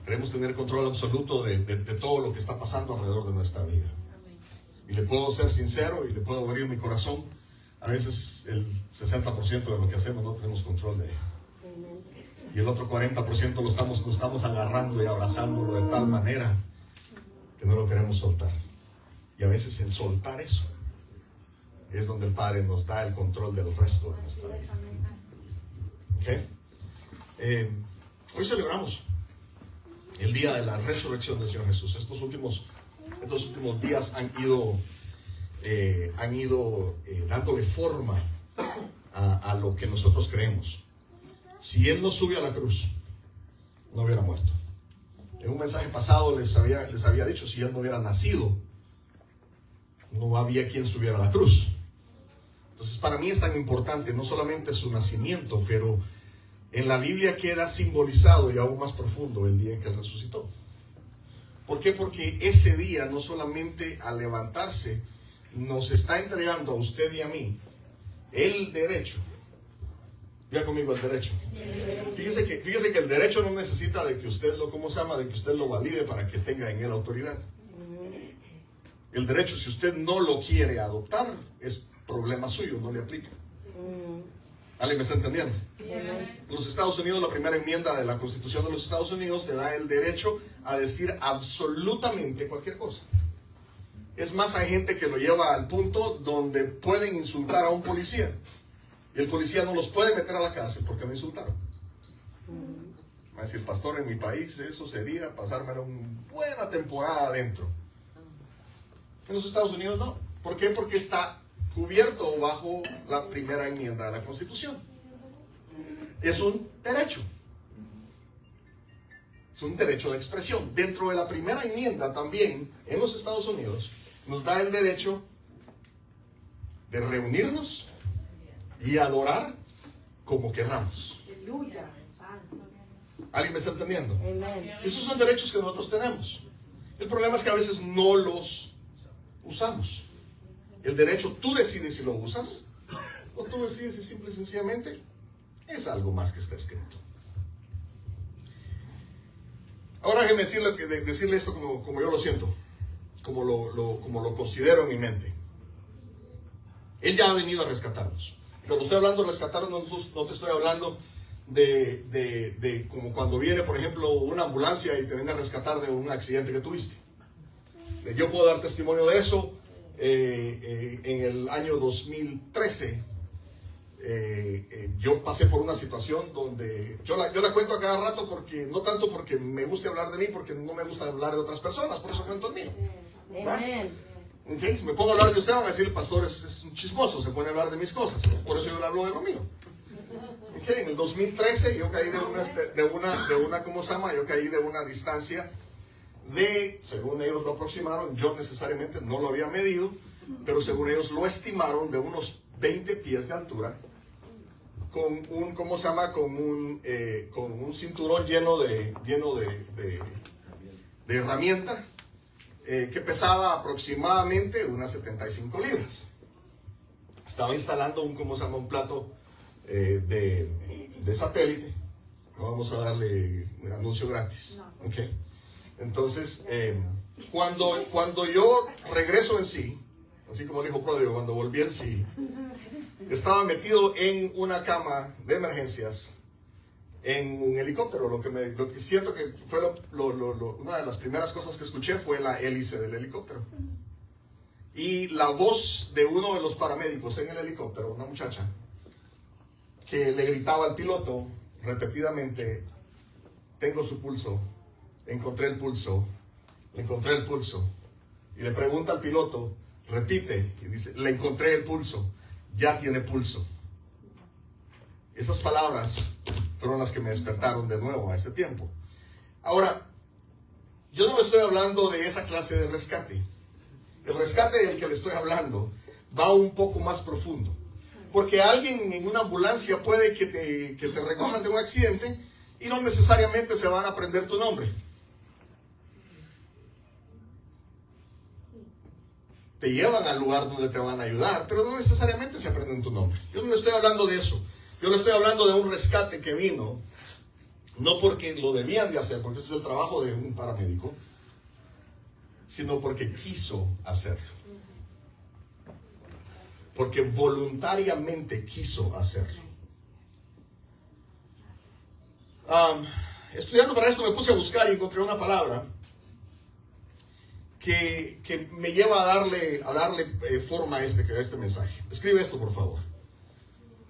Queremos tener control absoluto de todo lo que está pasando alrededor de nuestra vida. Y le puedo ser sincero y le puedo abrir mi corazón. A veces el 60% de lo que hacemos no tenemos control de ello. Y el otro 40% lo estamos agarrando y abrazándolo de tal manera que no lo queremos soltar. Y a veces en soltar eso es donde el Padre nos da el control del resto de nuestra vida. ¿Okay? Hoy celebramos el día de la resurrección del Señor Jesús. Estos últimos días han ido dándole forma a lo que nosotros creemos. Si Él no sube a la cruz, no hubiera muerto. En un mensaje pasado les había dicho, si Él no hubiera nacido, no había quien subiera a la cruz. Entonces para mí es tan importante no solamente su nacimiento, pero en la Biblia queda simbolizado y aún más profundo el día en que Él resucitó. ¿Por qué? Porque ese día, no solamente al levantarse, nos está entregando a usted y a mí el derecho. Ya conmigo el derecho. Fíjese que el derecho no necesita de que usted de que usted lo valide para que tenga en él autoridad. El derecho, si usted no lo quiere adoptar, es problema suyo, no le aplica. ¿Alguien me está entendiendo? En los Estados Unidos, la primera enmienda de la Constitución de los Estados Unidos le da el derecho a decir absolutamente cualquier cosa. Es más, hay gente que lo lleva al punto donde pueden insultar a un policía. Y el policía no los puede meter a la cárcel porque me insultaron. Va a decir, pastor, en mi país eso sería pasarme una buena temporada adentro. En los Estados Unidos no. ¿Por qué? Porque está cubierto bajo la primera enmienda de la Constitución. Es un derecho. Es un derecho de expresión. Dentro de la primera enmienda también, en los Estados Unidos, nos da el derecho de reunirnos y adorar como querramos. ¿Alguien me está entendiendo? Esos son derechos que nosotros tenemos. El problema es que a veces no los usamos. El derecho tú decides si lo usas o tú decides si simple y sencillamente es algo más que está escrito. Ahora déjeme decirle esto como yo lo siento, como lo considero en mi mente. Él ya ha venido a rescatarnos. Cuando estoy hablando de rescatarnos, no te estoy hablando de como cuando viene, por ejemplo, una ambulancia y te viene a rescatar de un accidente que tuviste. Yo puedo dar testimonio de eso. En el año 2013 yo pasé por una situación donde yo la cuento a cada rato, porque no tanto porque me guste hablar de mí, porque no me gusta hablar de otras personas, por eso cuento el mío. Okay, si me pongo a hablar de usted, van a decir, el pastor es un chismoso, se pone a hablar de mis cosas, por eso yo le hablo de lo mío. Okay, en el 2013 yo caí yo caí de una distancia de, según ellos lo aproximaron, yo necesariamente no lo había medido, pero según ellos lo estimaron de unos 20 pies de altura, con un cinturón lleno de herramienta, que pesaba aproximadamente unas 75 libras. Estaba instalando un plato de satélite. No vamos a darle un anuncio gratis. Okay. Entonces, cuando yo regreso en sí, así como el hijo pródigo, cuando volví en sí, estaba metido en una cama de emergencias en un helicóptero. Lo que siento que fue una de las primeras cosas que escuché fue la hélice del helicóptero. Y la voz de uno de los paramédicos en el helicóptero, una muchacha, que le gritaba al piloto repetidamente, tengo su pulso, encontré el pulso, encontré el pulso. Y le pregunta al piloto, repite, y dice, le encontré el pulso, ya tiene pulso. Esas palabras fueron las que me despertaron de nuevo a este tiempo. Ahora, yo no le estoy hablando de esa clase de rescate. El rescate del que le estoy hablando va un poco más profundo. Porque alguien en una ambulancia puede que te recojan de un accidente y no necesariamente se van a aprender tu nombre. Te llevan al lugar donde te van a ayudar, pero no necesariamente se aprenden tu nombre. Yo no le estoy hablando de eso. Yo le estoy hablando de un rescate que vino No porque lo debían de hacer, porque ese es el trabajo de un paramédico, sino porque quiso hacerlo. Porque voluntariamente quiso hacerlo. Estudiando para esto me puse a buscar y encontré una palabra que me lleva a darle forma a este mensaje. Escribe esto, por favor.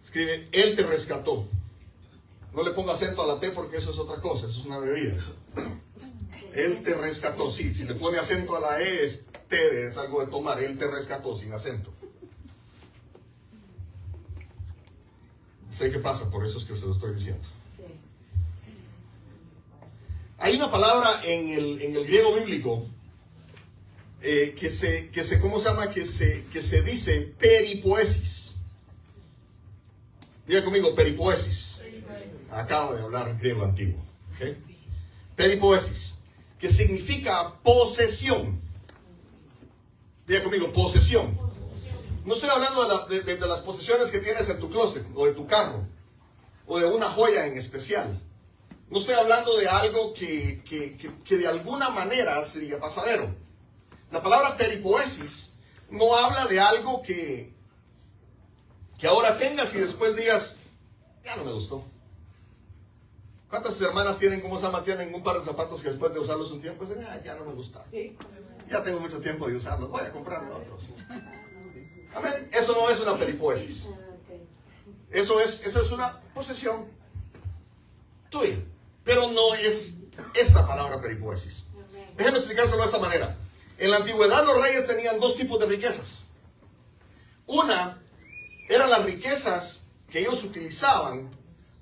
Escribe: Él te rescató. No le ponga acento a la T porque eso es otra cosa, eso es una bebida. Él te rescató, sí. Si le pone acento a la E es T, es algo de tomar. Él te rescató sin acento. Sé qué pasa, por eso es que se lo estoy diciendo. Hay una palabra en el griego bíblico que se dice peripoesis. Diga conmigo, peripoesis. Acabo de hablar griego antiguo. ¿Okay? Peripoesis, que significa posesión. Diga conmigo, posesión. No estoy hablando de las posesiones que tienes en tu closet, o de tu carro, o de una joya en especial. No estoy hablando de algo que de alguna manera sería pasadero. La palabra peripoesis no habla de algo que ahora tengas y después digas, ya no me gustó. ¿Cuántas hermanas tienen tienen un par de zapatos que después de usarlos un tiempo dicen, ya no me gustaron? Ya tengo mucho tiempo de usarlos, voy a comprarme otros. Amén. Eso no es una peripoesis. Eso es una posesión tuya. Pero no es esta palabra peripoesis. Déjenme explicárselo de esta manera. En la antigüedad los reyes tenían dos tipos de riquezas. Una eran las riquezas que ellos utilizaban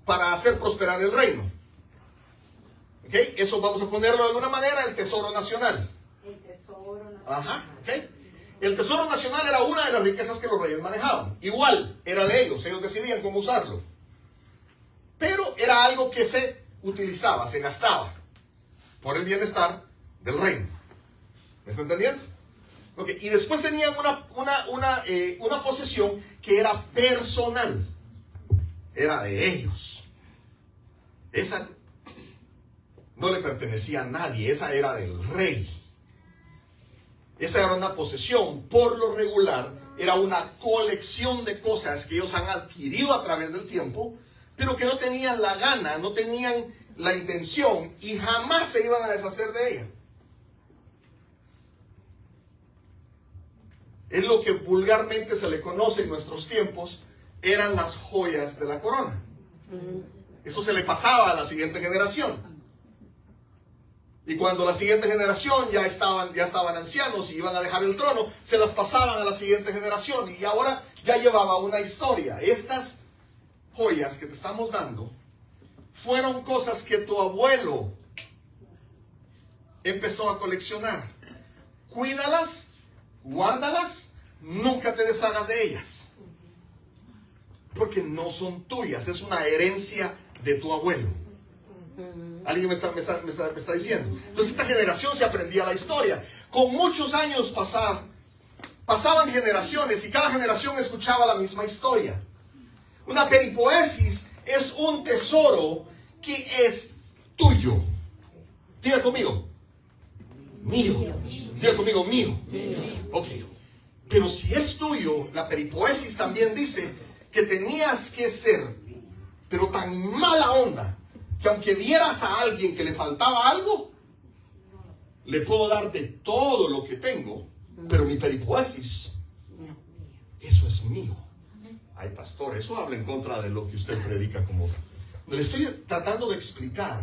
para hacer prosperar el reino. ¿Okay? Eso vamos a ponerlo de alguna manera, el tesoro nacional. El tesoro nacional. Ajá, ¿okay? El tesoro nacional era una de las riquezas que los reyes manejaban. Igual, era de ellos decidían cómo usarlo. Pero era algo que se utilizaba, se gastaba por el bienestar del reino. ¿Me está entendiendo? Okay. Y después tenían una posesión que era personal. Era de ellos. Esa no le pertenecía a nadie, esa era del rey. Esa era una posesión, por lo regular, era una colección de cosas que ellos han adquirido a través del tiempo, pero que no tenían la gana, no tenían la intención y jamás se iban a deshacer de ella. Es lo que vulgarmente se le conoce en nuestros tiempos, eran las joyas de la corona. Eso se le pasaba a la siguiente generación. Y cuando la siguiente generación ya estaban ancianos y iban a dejar el trono, se las pasaban a la siguiente generación y ahora ya llevaba una historia. Estas joyas que te estamos dando fueron cosas que tu abuelo empezó a coleccionar. Cuídalas, guárdalas, nunca te deshagas de ellas. Porque no son tuyas, es una herencia de tu abuelo. ¿Alguien me está diciendo? Entonces esta generación se aprendía la historia. Con muchos años pasaban generaciones y cada generación escuchaba la misma historia. Una peripoesis es un tesoro que es tuyo. Diga conmigo, mío. Diga conmigo, mío. Ok. Pero si es tuyo, la peripoesis también dice que tenías que ser, pero tan mala onda, que aunque vieras a alguien que le faltaba algo, le puedo dar de todo lo que tengo, pero mi peripoesis, eso es mío. Ay, pastor, eso habla en contra de lo que usted predica. Le estoy tratando de explicar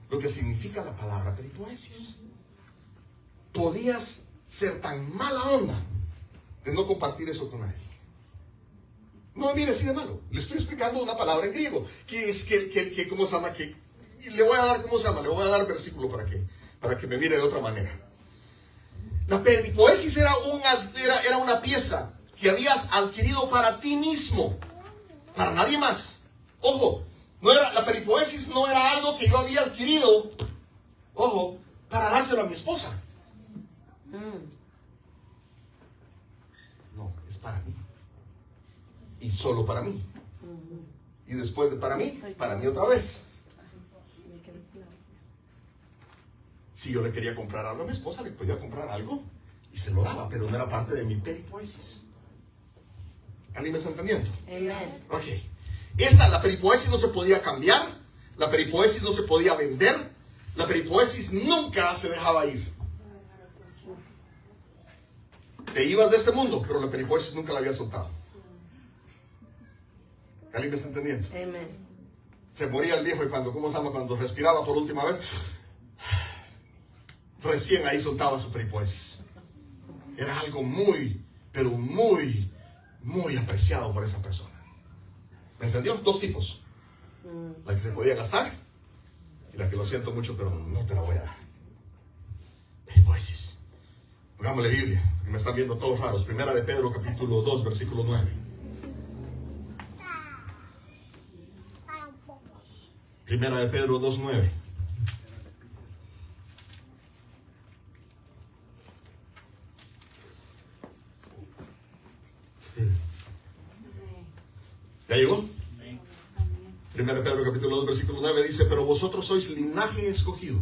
lo que significa la palabra peripoesis. Podías ser tan mala onda de no compartir eso con nadie. No me mire así de malo. Le estoy explicando una palabra en griego. Que es ¿cómo se llama? Le voy a dar, ¿cómo se llama? Le voy a dar el versículo para que me mire de otra manera. La peripoesis era una pieza que habías adquirido para ti mismo. Para nadie más. Ojo, la peripoesis no era algo que yo había adquirido, ojo, para dárselo a mi esposa. No, es para mí. Y solo para mí. Y después de para mí otra vez. Si yo le quería comprar algo a mi esposa, le podía comprar algo y se lo daba, pero no era parte de mi peripoesis. ¿Alguien me está entendiendo? Amen. Ok. La peripoesis no se podía cambiar, la peripoesis no se podía vender, la peripoesis nunca se dejaba ir. Te ibas de este mundo, pero la peripoesis nunca la había soltado. ¿Alguien me está entendiendo? Amen. Se moría el viejo y cuando respiraba por última vez, recién ahí soltaba su peripoesis. Era algo muy, pero muy, muy apreciado por esa persona. ¿Me entendió? Dos tipos. La que se podía gastar y la que lo siento mucho, pero no te la voy a dar. Peripoesis. Pongámosle Biblia, que me están viendo todos raros. Primera de Pedro, capítulo 2, versículo 9. Primera de Pedro 2, 9. ¿Ya llegó? Primera de Pedro capítulo 2 versículo 9 dice: pero vosotros sois linaje escogido.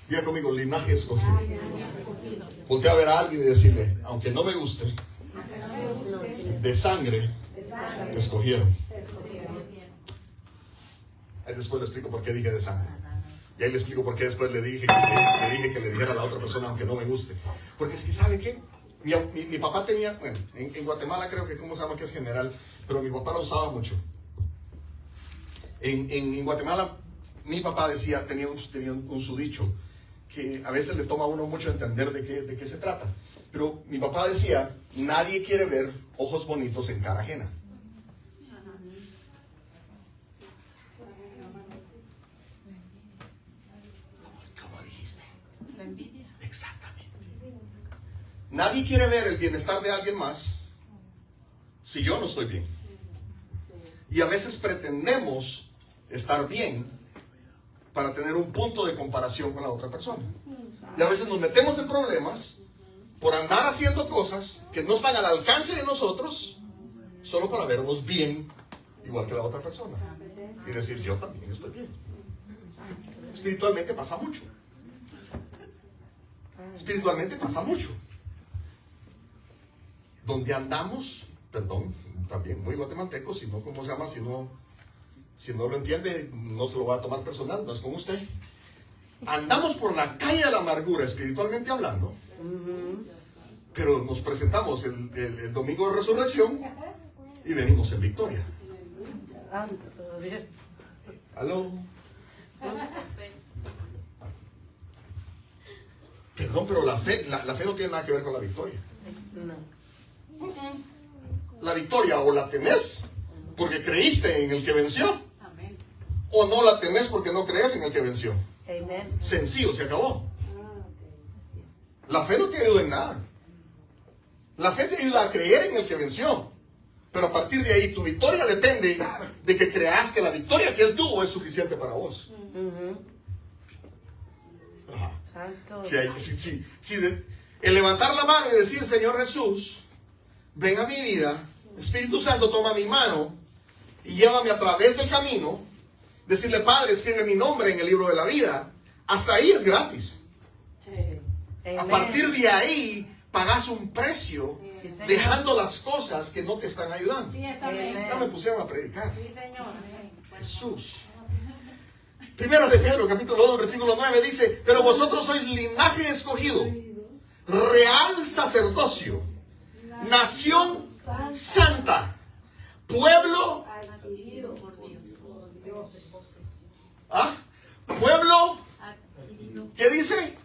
Diga conmigo, linaje escogido. Voltea a ver a alguien y decirle: aunque no me guste, de sangre te escogieron. Ahí después le explico por qué dije de sangre. Y ahí le explico por qué después le dije que le dijera a la otra persona aunque no me guste. Porque es que, ¿sabe qué? Mi papá tenía, bueno, en Guatemala creo que, ¿cómo se llama? Que es general, pero mi papá lo usaba mucho. En Guatemala, mi papá tenía un su dicho, que a veces le toma a uno mucho entender de qué se trata. Pero mi papá decía: nadie quiere ver ojos bonitos en cara ajena. ¿Cómo dijiste? La envidia. Exactamente. Nadie quiere ver el bienestar de alguien más si yo no estoy bien. Y a veces pretendemos estar bien para tener un punto de comparación con la otra persona. Y a veces nos metemos en problemas por andar haciendo cosas que no están al alcance de nosotros, solo para vernos bien, igual que la otra persona. Y decir: yo también estoy bien. Espiritualmente pasa mucho. Espiritualmente pasa mucho. Donde andamos, perdón, también muy guatemalteco, si no, ¿cómo se llama? Si no lo entiende, no se lo va a tomar personal, no es con usted. Andamos por la calle de la amargura, espiritualmente hablando, pero nos presentamos el domingo de resurrección y venimos en victoria. ¿Aló? Perdón, pero la fe no tiene nada que ver con la victoria. La victoria o la tenés porque creíste en el que venció, o no la tenés porque no crees en el que venció. Amen. Sencillo, se acabó. La fe no te ayuda en nada. La fe te ayuda a creer en el que venció, pero a partir de ahí tu victoria depende de que creas que la victoria que él tuvo es suficiente para vos. El levantar la mano y decir: Señor Jesús, ven a mi vida, Espíritu Santo, toma mi mano y llévame a través del camino. Decirle: Padre, escribe mi nombre en el libro de la vida. Hasta ahí es gratis. A partir de ahí pagas un precio, dejando las cosas que no te están ayudando. Ya me pusieron a predicar. Jesús. Primero de Pedro, capítulo 2, versículo 9 dice: pero vosotros sois linaje escogido, real sacerdocio, nación santa, pueblo. ¿Ah? Pueblo. ¿Qué dice?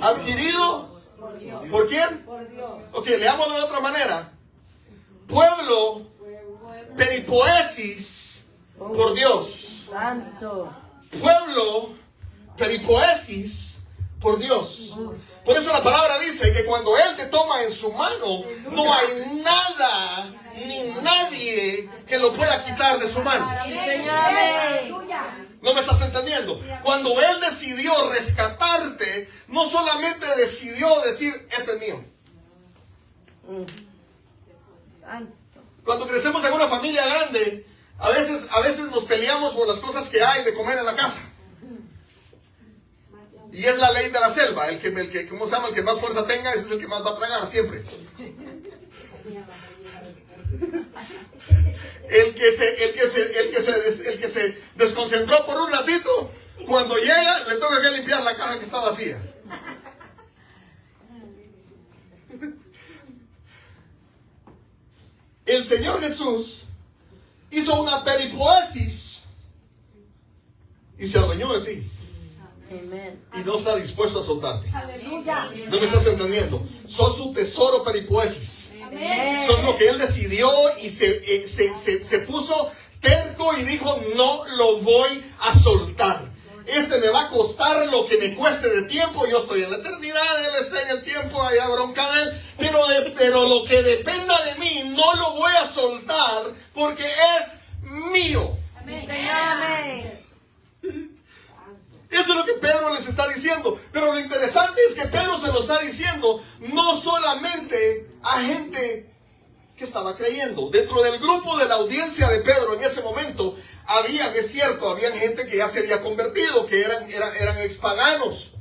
Adquirido. ¿Por quién? Ok, leámoslo de otra manera. Pueblo, peripoesis por Dios. Santo. Pueblo, peripoesis por Dios. Por eso la palabra dice que cuando Él te toma en su mano, no hay nada ni nadie que lo pueda quitar de su mano. ¿No me estás entendiendo? Cuando Él decidió rescatarte, no solamente decidió decir: este es mío. Cuando crecemos en una familia grande, a veces nos peleamos por las cosas que hay de comer en la casa. Y es la ley de la selva. ¿Cómo se llama? El que más fuerza tenga, ese es el que más va a tragar siempre. El que se desconcentró por un ratito, cuando llega, le toca que limpiar la caja que está vacía. El Señor Jesús hizo una peripoesis y se adueñó de ti. Y no está dispuesto a soltarte. ¿No me estás entendiendo? Sos su tesoro peripoesis. Sos lo que Él decidió y se puso terco y dijo: no lo voy a soltar. Me va a costar lo que me cueste de tiempo. Yo estoy en la eternidad, Él está en el tiempo, allá bronca de Él. Pero lo que dependa de mí no lo voy a soltar porque es mío. Amén. Eso es lo que Pedro les está diciendo. Pero lo interesante es que Pedro se lo está diciendo no solamente a gente que estaba creyendo. Dentro del grupo de la audiencia de Pedro en ese momento, es cierto, habían gente que ya se había convertido, que eran expaganos,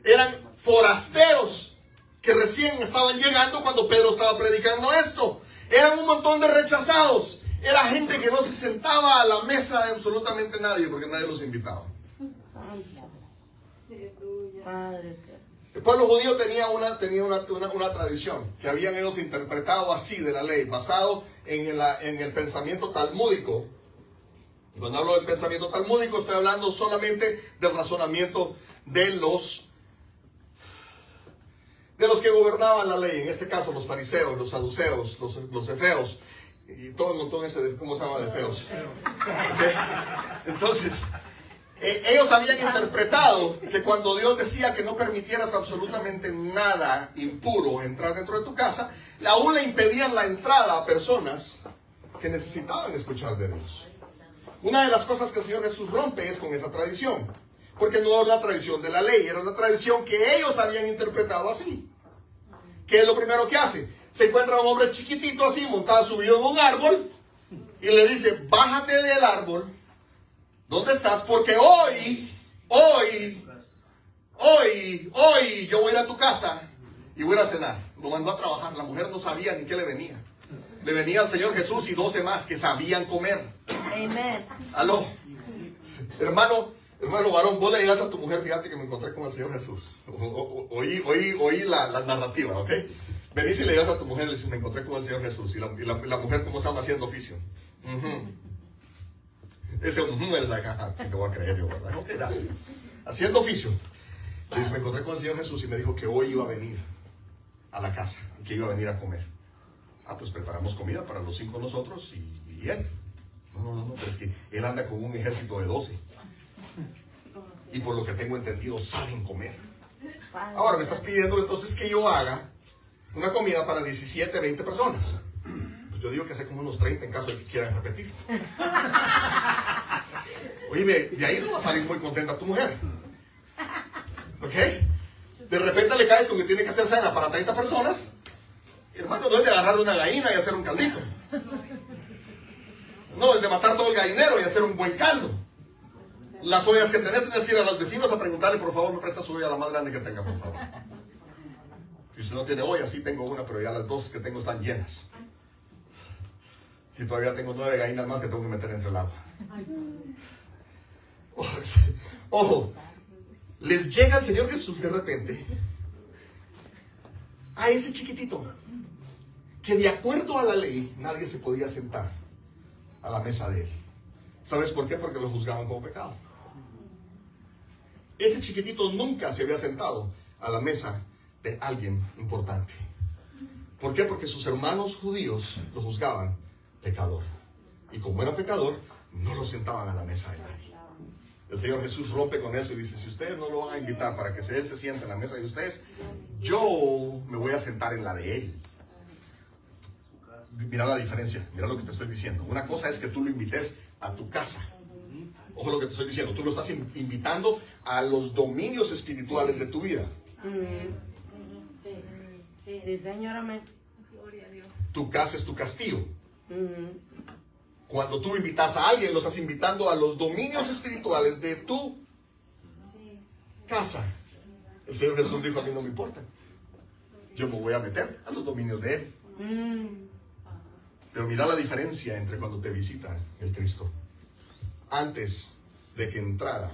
eran forasteros, que recién estaban llegando cuando Pedro estaba predicando esto. Eran un montón de rechazados. Era gente que no se sentaba a la mesa de absolutamente nadie, porque nadie los invitaba. El pueblo judío tenía una tradición que habían ellos interpretado así de la ley, basado en el pensamiento talmúdico. Y cuando hablo del pensamiento talmúdico, estoy hablando solamente del razonamiento de los que gobernaban la ley. En este caso, los fariseos, los saduceos, los efeos y todo el montón ese de, ¿cómo se llama? De feos. ¿Okay? Entonces, ellos habían interpretado que cuando Dios decía que no permitieras absolutamente nada impuro entrar dentro de tu casa, aún le impedían la entrada a personas que necesitaban escuchar de Dios. Una de las cosas que el Señor Jesús rompe es con esa tradición, porque no es la tradición de la ley, era una tradición que ellos habían interpretado así. ¿Qué es lo primero que hace? Se encuentra un hombre chiquitito así, montado, subido en un árbol, y le dice: bájate del árbol. ¿Dónde estás? Porque hoy yo voy a ir a tu casa y voy a ir a cenar. Lo mandó a trabajar. La mujer no sabía ni qué le venía. Le venía al Señor Jesús y 12 más que sabían comer. Amén. Aló. Hermano varón, vos le digas a tu mujer: fíjate que me encontré con el Señor Jesús. Oí la narrativa, ¿ok? Venís y le digas a tu mujer, le dices: me encontré con el Señor Jesús. Y la mujer, ¿cómo se llama? Haciendo oficio. Ese es la caja, si te voy a creer yo, ¿verdad? Ok, dale. Haciendo oficio. Le dice: me encontré con el Señor Jesús y me dijo que hoy iba a venir a la casa y que iba a venir a comer. Pues preparamos comida para los 5 nosotros y él. No, pero es que él anda con un ejército de 12. Y por lo que tengo entendido, saben comer. Ahora me estás pidiendo entonces que yo haga una comida para 17, 20 personas. Pues yo digo que hace como unos 30 en caso de que quieran repetir. Oye, de ahí no va a salir muy contenta tu mujer. ¿Ok? De repente le caes con que tiene que hacer cena para 30 personas. Hermano, no es de agarrar una gallina y hacer un caldito. No, es de matar todo el gallinero y hacer un buen caldo. Las ollas que tenés, tienes que ir a los vecinos a preguntarle: por favor, me presta su olla, la más grande que tenga, por favor. Y si no tiene olla, sí tengo una, pero ya las 2 que tengo están llenas. Y todavía tengo 9 gallinas más que tengo que meter entre el agua. Ojo, les llega el Señor Jesús de repente a ese chiquitito que, de acuerdo a la ley, nadie se podía sentar a la mesa de él. ¿Sabes por qué? Porque lo juzgaban como pecado. Ese chiquitito nunca se había sentado a la mesa de alguien importante. ¿Por qué? Porque sus hermanos judíos lo juzgaban pecador. Y como era pecador, no lo sentaban a la mesa de nadie. El Señor Jesús rompe con eso y dice: si ustedes no lo van a invitar para que Él se siente en la mesa de ustedes, yo me voy a sentar en la de Él. Mira la diferencia, mira lo que te estoy diciendo. Una cosa es que tú lo invites a tu casa. Ojo lo que te estoy diciendo. Tú lo estás invitando a los dominios espirituales de tu vida. Sí, Señor, amén. Tu casa es tu castillo. Cuando tú invitas a alguien, lo estás invitando a los dominios espirituales de tu casa. El Señor Jesús dijo: a mí no me importa. Yo me voy a meter a los dominios de Él. Pero mira la diferencia entre cuando te visita el Cristo. Antes de que entrara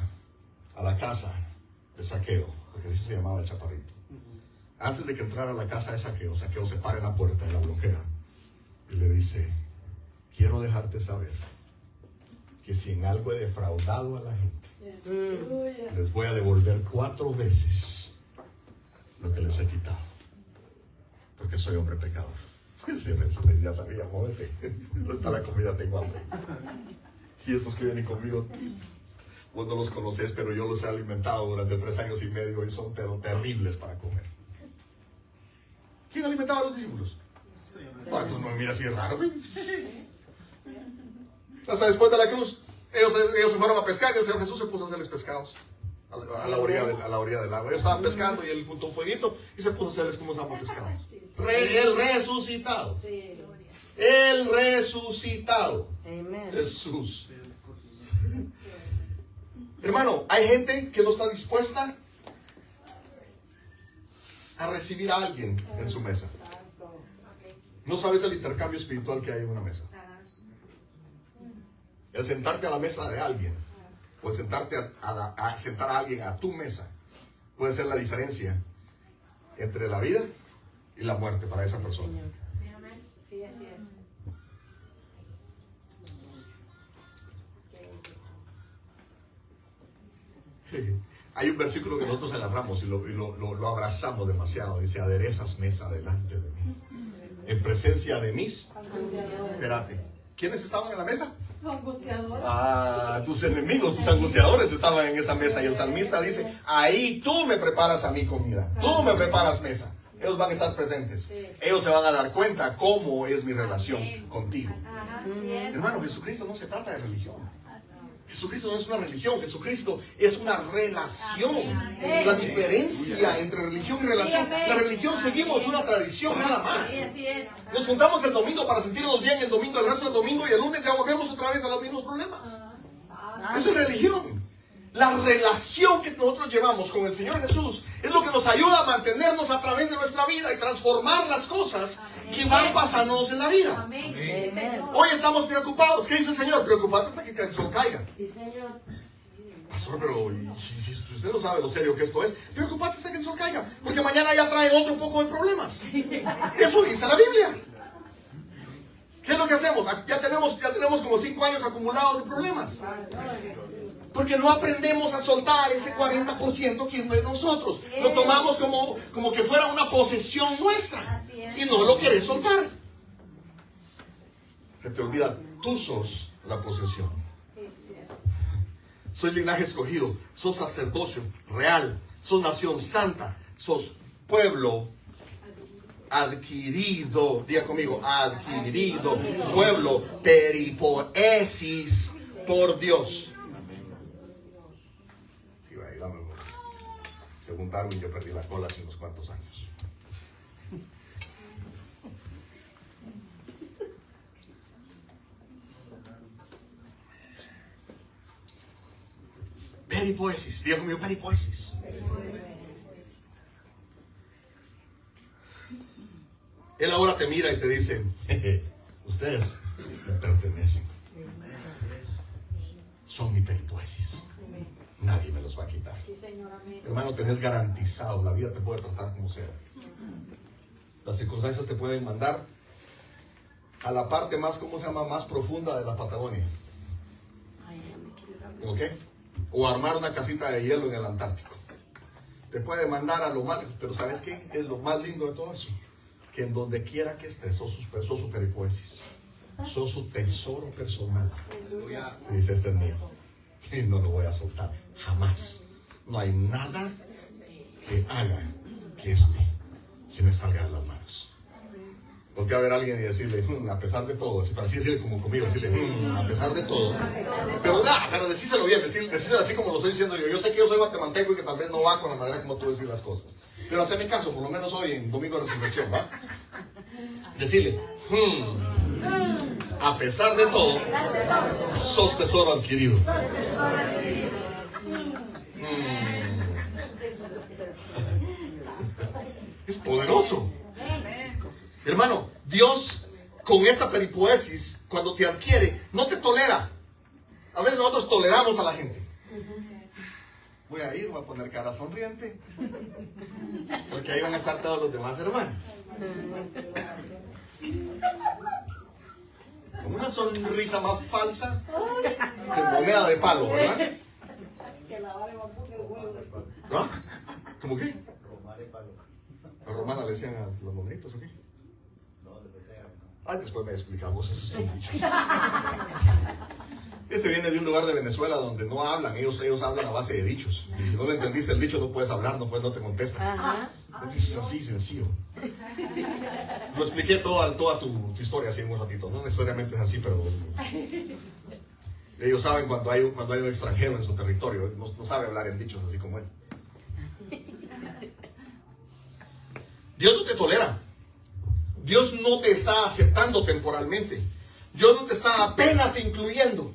a la casa de Zaqueo, porque así se llamaba el chaparrito, antes de que entrara a la casa de Zaqueo, Zaqueo se para en la puerta y la bloquea y le dice: quiero dejarte saber que si en algo he defraudado a la gente, les voy a devolver 4 veces lo que les he quitado, porque soy hombre pecador. Sí, ya sabía, móvete, ¿dónde está la comida? Tengo hambre. Y estos que vienen conmigo, vos no los conocés, pero yo los he alimentado durante 3 años y medio y son terribles para comer. ¿Quién alimentaba a los discípulos? Tú no me miras así raro. Hasta después de la cruz, ellos se fueron a pescar y el Señor Jesús se puso a hacerles pescados a la orilla del agua. Ellos estaban pescando y él puso un fueguito y se puso a hacerles como estaban pescados. El resucitado. El resucitado. Jesús. Hermano, hay gente que no está dispuesta a recibir a alguien en su mesa. No sabes el intercambio espiritual que hay en una mesa. El sentarte a la mesa de alguien o el sentarte a sentar a alguien a tu mesa puede ser la diferencia entre la vida y la muerte para esa persona. Sí, amén. Sí, así es. Hay un versículo que nosotros agarramos y lo abrazamos demasiado. Dice: aderezas mesa delante de mí, en presencia de mis... Espérate, ¿quiénes estaban en la mesa? Tus enemigos, tus angustiadores estaban en esa mesa. Y el salmista dice: ahí tú me preparas a mi comida, tú me preparas mesa. Ellos van a estar presentes. Ellos se van a dar cuenta cómo es mi relación contigo. Hermano, Jesucristo no se trata de religión. Jesucristo no es una religión, Jesucristo es una relación. La diferencia entre religión y relación: la religión seguimos una tradición nada más. Nos juntamos el domingo para sentirnos bien, el domingo, el resto del domingo, y el lunes ya volvemos otra vez a los mismos problemas. Eso es religión. La relación que nosotros llevamos con el Señor Jesús es lo que nos ayuda a mantenernos a través de nuestra vida y transformar las cosas que van pasándonos en la vida. Hoy estamos preocupados. ¿Qué dice el Señor? Preocupate hasta que el sol caiga. Sí, Señor. Pastor, pero si usted no sabe lo serio que esto es, preocupate hasta que el sol caiga, porque mañana ya trae otro poco de problemas. Eso dice la Biblia. ¿Qué es lo que hacemos? Ya tenemos como 5 años acumulados de problemas. Porque no aprendemos a soltar ese 40% que es de nosotros. Lo tomamos como que fuera una posesión nuestra. Y no lo querés soltar. Se te olvida, tú sos la posesión. Soy linaje escogido, sos sacerdocio real, sos nación santa, sos pueblo adquirido. Diga conmigo: adquirido. Pueblo peripoesis por Dios. Según Darwin, yo perdí la cola hace unos cuantos años. Peripoesis, diga conmigo: peripoesis. Él ahora te mira y te dice: ustedes me pertenecen, son mi peripoesis. Nadie me los va a quitar. Hermano, tenés garantizado. La vida te puede tratar como sea. Las circunstancias te pueden mandar a la parte más, ¿cómo se llama?, más profunda de la Patagonia. ¿Ok? O armar una casita de hielo en el Antártico. Te puede mandar a lo más... Pero ¿sabes qué? Es lo más lindo de todo eso. Que en donde quiera que estés, sos su peripoesis. Sos su tesoro personal. Y dice: este es mío. Y no lo voy a soltar. Jamás. No hay nada que haga que esto se me salga de las manos. Voltea a ver a alguien y decirle: a pesar de todo, para así decirle como conmigo, decirle: a pesar de todo. Pero decíselo bien, decíselo así como lo estoy diciendo yo. Yo sé que yo soy guatemalteco y que tal vez no va con la manera como tú decís las cosas. Pero haceme caso, por lo menos hoy en Domingo de Resurrección, ¿va? Decirle: a pesar de todo, sos tesoro adquirido. Es poderoso. Hermano, Dios con esta peripoesis, cuando te adquiere, no te tolera. A veces nosotros toleramos a la gente. Voy a poner cara sonriente, porque ahí van a estar todos los demás hermanos. Con una sonrisa más falsa que moneda de palo, ¿verdad? ¿No? ¿Cómo qué? ¿A Romana le decían a los moneditos o qué? Después me explicamos, eso es un dicho. Este viene de un lugar de Venezuela donde no hablan, ellos hablan a base de dichos. Y si no le entendiste el dicho, no puedes hablar, no te contestan. Es así sencillo. Lo expliqué toda tu historia así en un ratito. No necesariamente es así, pero ellos saben cuando hay un extranjero en su territorio. No sabe hablar en dichos así como él. Dios no te tolera. Dios no te está aceptando temporalmente. Dios no te está apenas incluyendo.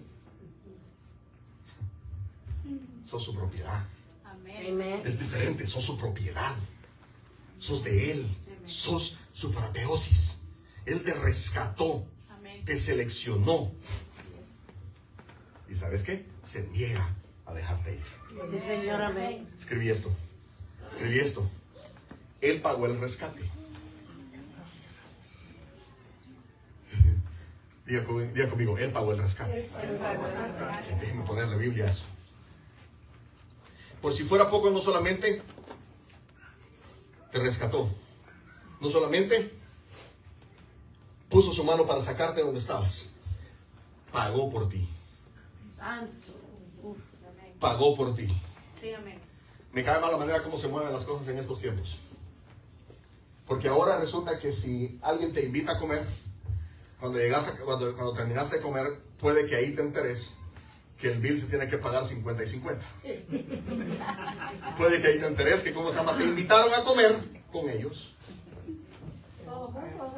Sos su propiedad. Amén. Es diferente, sos su propiedad. Sos de Él. Sos su parapeosis. Él te rescató. Amén. Te seleccionó. ¿Y sabes qué? Se niega a dejarte ir. Sí, Señor, amén. Escribí esto. Él pagó el rescate. Diga conmigo, Él pagó el rescate. Déjenme poner la Biblia a eso. Por si fuera poco, no solamente te rescató, no solamente puso su mano para sacarte de donde estabas, pagó por ti. Santo. Uf. Pagó por ti. Sí, amén. Me cae mal la manera como se mueven las cosas en estos tiempos. Porque ahora resulta que si alguien te invita a comer, cuando terminaste de comer, puede que ahí te enteres que el bill se tiene que pagar 50 y 50. Puede que ahí te enteres que, te invitaron a comer con ellos,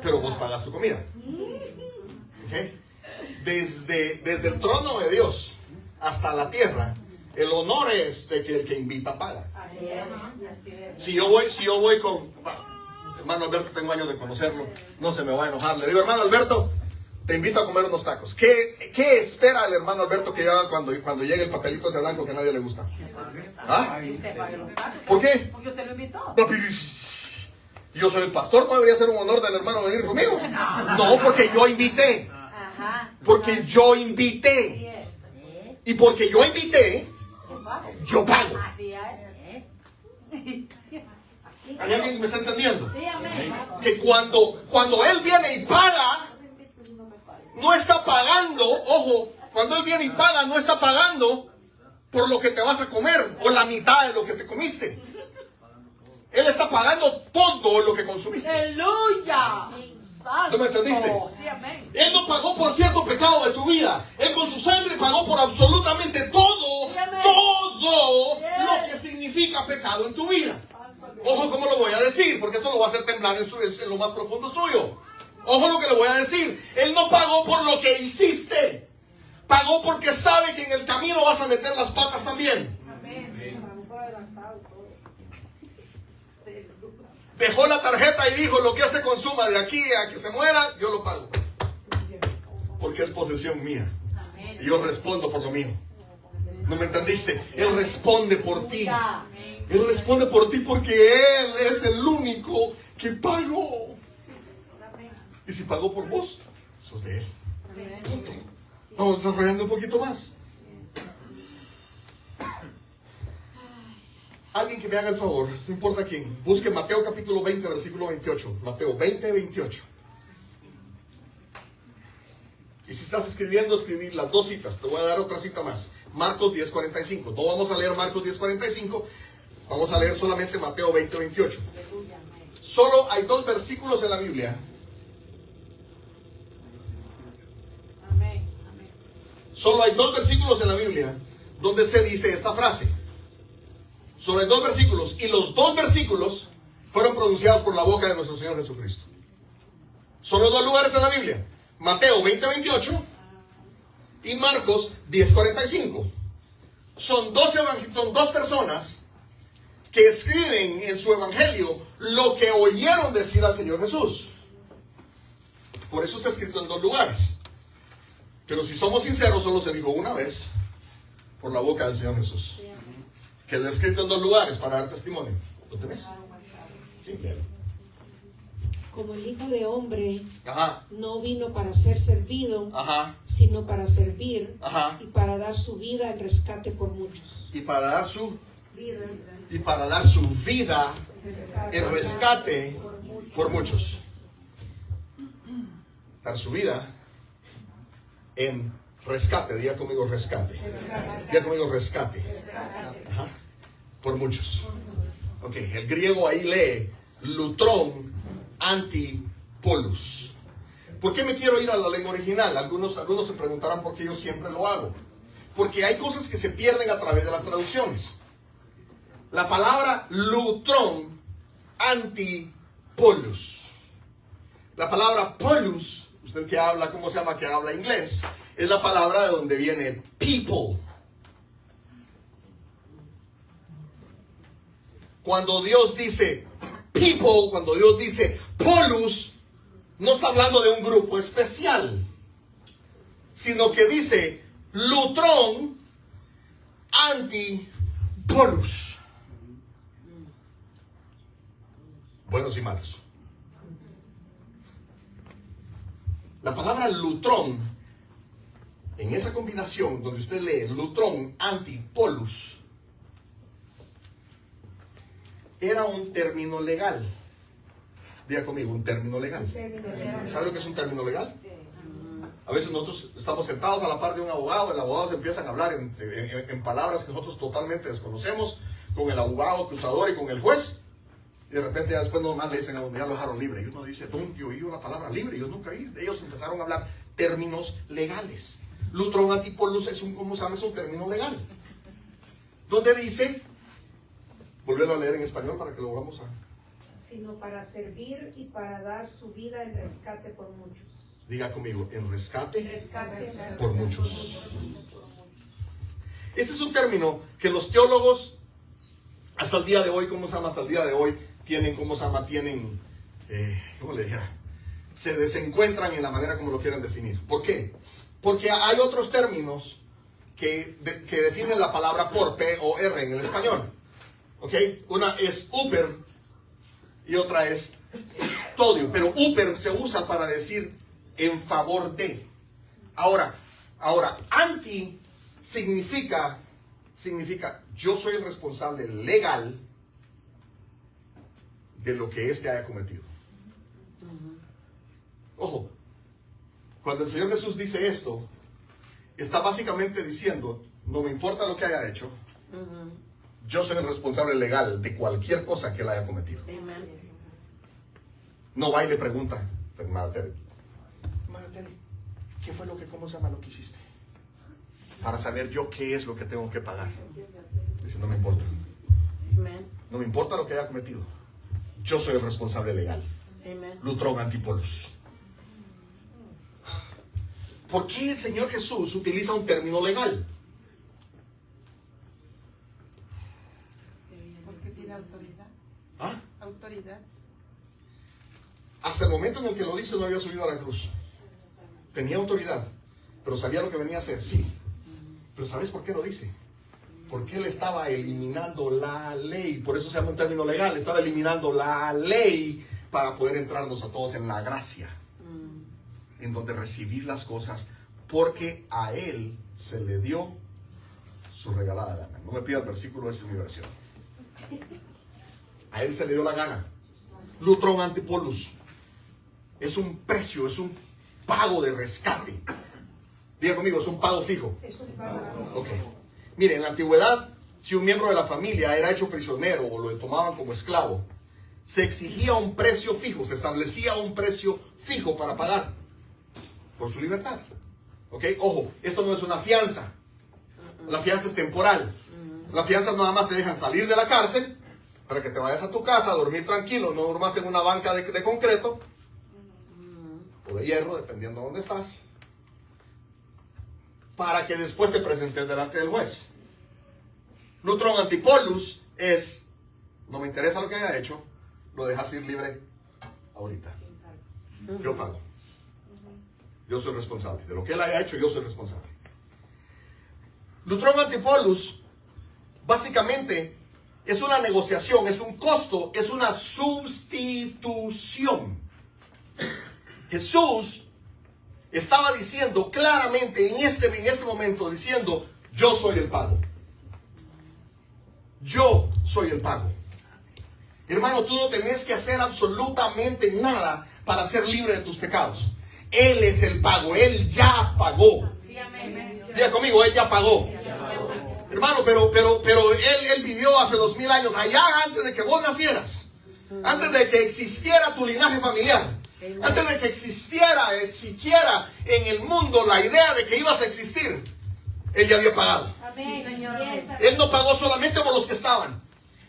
pero vos pagas tu comida. ¿Okay? Desde el trono de Dios hasta la tierra, el honor es de que el que invita paga. Así es. Si yo voy con hermano Alberto, tengo años de conocerlo, no se me va a enojar. Le digo, hermano Alberto, te invito a comer unos tacos. ¿Qué espera el hermano Alberto que haga cuando llegue el papelito ese blanco que a nadie le gusta? ¿Ah? Usted pague los tacos. ¿Por qué? Porque usted lo invitó. Yo soy el pastor, ¿no debería ser un honor del hermano venir conmigo? No, porque yo invité. Ajá. Porque yo invité. Y porque yo invité, yo pago. Así es. ¿Hay alguien que me está entendiendo? Sí, amén. Que cuando Él viene y paga, no está pagando, ojo, cuando Él viene y paga, no está pagando por lo que te vas a comer o la mitad de lo que te comiste. Él está pagando todo lo que consumiste. ¡Aleluya! ¿No me entendiste? Sí, amén. Él no pagó por cierto pecado de tu vida. Él con su sangre pagó por absolutamente todo lo que significa pecado en tu vida. Ojo cómo lo voy a decir, porque esto lo va a hacer temblar en lo más profundo suyo. Ojo lo que le voy a decir. Él no pagó por lo que hiciste. Pagó porque sabe que en el camino vas a meter las patas también. Dejó la tarjeta y dijo, lo que este consuma de aquí a que se muera, yo lo pago. Porque es posesión mía. Y yo respondo por lo mío. ¿No me entendiste? Él responde por ti. Él responde por ti porque Él es el único que pagó. Y si pagó por vos, sos de Él. Punto. Vamos desarrollando un poquito más. Alguien que me haga el favor, no importa quién, busque Mateo capítulo 20, versículo 28. Mateo 20, 28. Y si estás escribiendo, escribir las dos citas. Te voy a dar otra cita más. Marcos 10, 45. No vamos a leer Marcos 10, 45. Vamos a leer solamente Mateo 20, 28. Solo hay dos versículos en la Biblia. Solo hay dos versículos en la Biblia donde se dice esta frase. Solo hay dos versículos. Y los dos versículos fueron pronunciados por la boca de nuestro Señor Jesucristo. Solo dos lugares en la Biblia. Mateo 20, 28 y Marcos 10, 45. Son dos personas que escriben en su evangelio lo que oyeron decir al Señor Jesús. Por eso está escrito en 2 lugares. Pero si somos sinceros, solo se dijo una vez por la boca del Señor Jesús. Quedó escrito en 2 lugares para dar testimonio. ¿Lo tenés? Sí, léelo. Como el Hijo de Hombre Ajá, no vino para ser servido, ajá, sino para servir ajá. y para dar su vida en rescate por muchos. Y para dar su vida en rescate por muchos. Dar su vida en rescate. Diga conmigo rescate. Diga conmigo rescate. Ajá. Por muchos. Ok, el griego ahí lee lutrón antipolus. ¿Por qué me quiero ir a la lengua original? Algunos se preguntarán por qué yo siempre lo hago. Porque hay cosas que se pierden a través de las traducciones. La palabra lutrón antipolus. La palabra polus, usted que habla, ¿cómo se llama? Que habla inglés, es la palabra de donde viene people. Cuando Dios dice people, cuando Dios dice polus, no está hablando de un grupo especial, sino que dice lutrón antipolus. Buenos y malos. La palabra lutrón, en esa combinación donde usted lee lutrón antipolus, era un término legal. Diga conmigo, un término legal. ¿Sabe lo que es un término legal? A veces nosotros estamos sentados a la par de un abogado, el abogado se empiezan a hablar en palabras que nosotros totalmente desconocemos, con el abogado acusador y con el juez, y de repente ya después nomás le dicen a uno, ya lo dejaron libre, y uno dice, ¿dónde yo oí la palabra libre? Yo nunca oí. Ellos empezaron a hablar términos legales. Lutrón antipolus es un, ¿cómo se llama? Es un término legal, donde dice, volverlo a leer en español para que lo volvamos a... Sino para servir y para dar su vida en rescate por muchos. Diga conmigo, en rescate, Rescate por muchos. Este es un término que los teólogos hasta el día de hoy, ¿cómo se llama? Hasta el día de hoy tienen, ¿cómo se llama? Tienen, ¿cómo le dijera? Se desencuentran en la manera como lo quieren definir. ¿Por qué? Porque hay otros términos que definen la palabra por, P-O-R en el español. ¿Ok? Una es uper y otra es todio. Pero uper se usa para decir en favor de. Ahora, anti significa yo soy el responsable legal de lo que éste haya cometido. Ojo, cuando el Señor Jesús dice esto, está básicamente diciendo, no me importa lo que haya hecho, yo soy el responsable legal de cualquier cosa que él haya cometido. No va y le pregunta, hermana Tere, ¿qué fue lo que, cómo se llama lo que hiciste? Para saber yo qué es lo que tengo que pagar. Dice, no me importa. No me importa lo que haya cometido. Yo soy el responsable legal. Lutrón antipolus. ¿Por qué el Señor Jesús utiliza un término legal? Porque tiene autoridad. ¿Ah? Autoridad. Hasta el momento en el que lo dice no había subido a la cruz. Tenía autoridad, pero sabía lo que venía a hacer, sí. Pero ¿sabes por qué lo dice? Porque él estaba eliminando la ley. Por eso se llama un término legal. Estaba eliminando la ley para poder entrarnos a todos en la gracia. En donde recibir las cosas porque a él se le dio su regalada gana. No me pida el versículo, esa es mi versión. A él se le dio la gana. Lutrón antipolus. Es un precio, es un pago de rescate. Diga conmigo, es un pago fijo. Ok. Mire, en la antigüedad, si un miembro de la familia era hecho prisionero o lo tomaban como esclavo, se exigía un precio fijo, se establecía un precio fijo para pagar por su libertad. Ok, ojo, esto no es una fianza. La fianza es temporal. Las fianzas nada más te dejan salir de la cárcel para que te vayas a tu casa a dormir tranquilo, no durmas en una banca de concreto o de hierro, dependiendo de dónde estás, para que después te presentes delante del juez. Lutrón antipolus es No me interesa lo que haya hecho, lo dejas ir libre ahorita. Yo pago. Yo soy responsable. De lo que él haya hecho, yo soy responsable. Luttrell Antipolus, básicamente, es una negociación, es un costo, es una sustitución. Jesús estaba diciendo claramente en este momento, diciendo, yo soy el pago. Yo soy el pago. Hermano, tú no tenés que hacer absolutamente nada para ser libre de tus pecados. Él es el pago, Él ya pagó. Sí, amén. Diga conmigo, Él ya pagó. Hermano, pero él vivió hace 2000 años, allá antes de que vos nacieras. Antes de que existiera tu linaje familiar. Antes de que existiera siquiera en el mundo la idea de que ibas a existir. Él ya había pagado. Amén. Sí, Señor. Él no pagó solamente por los que estaban.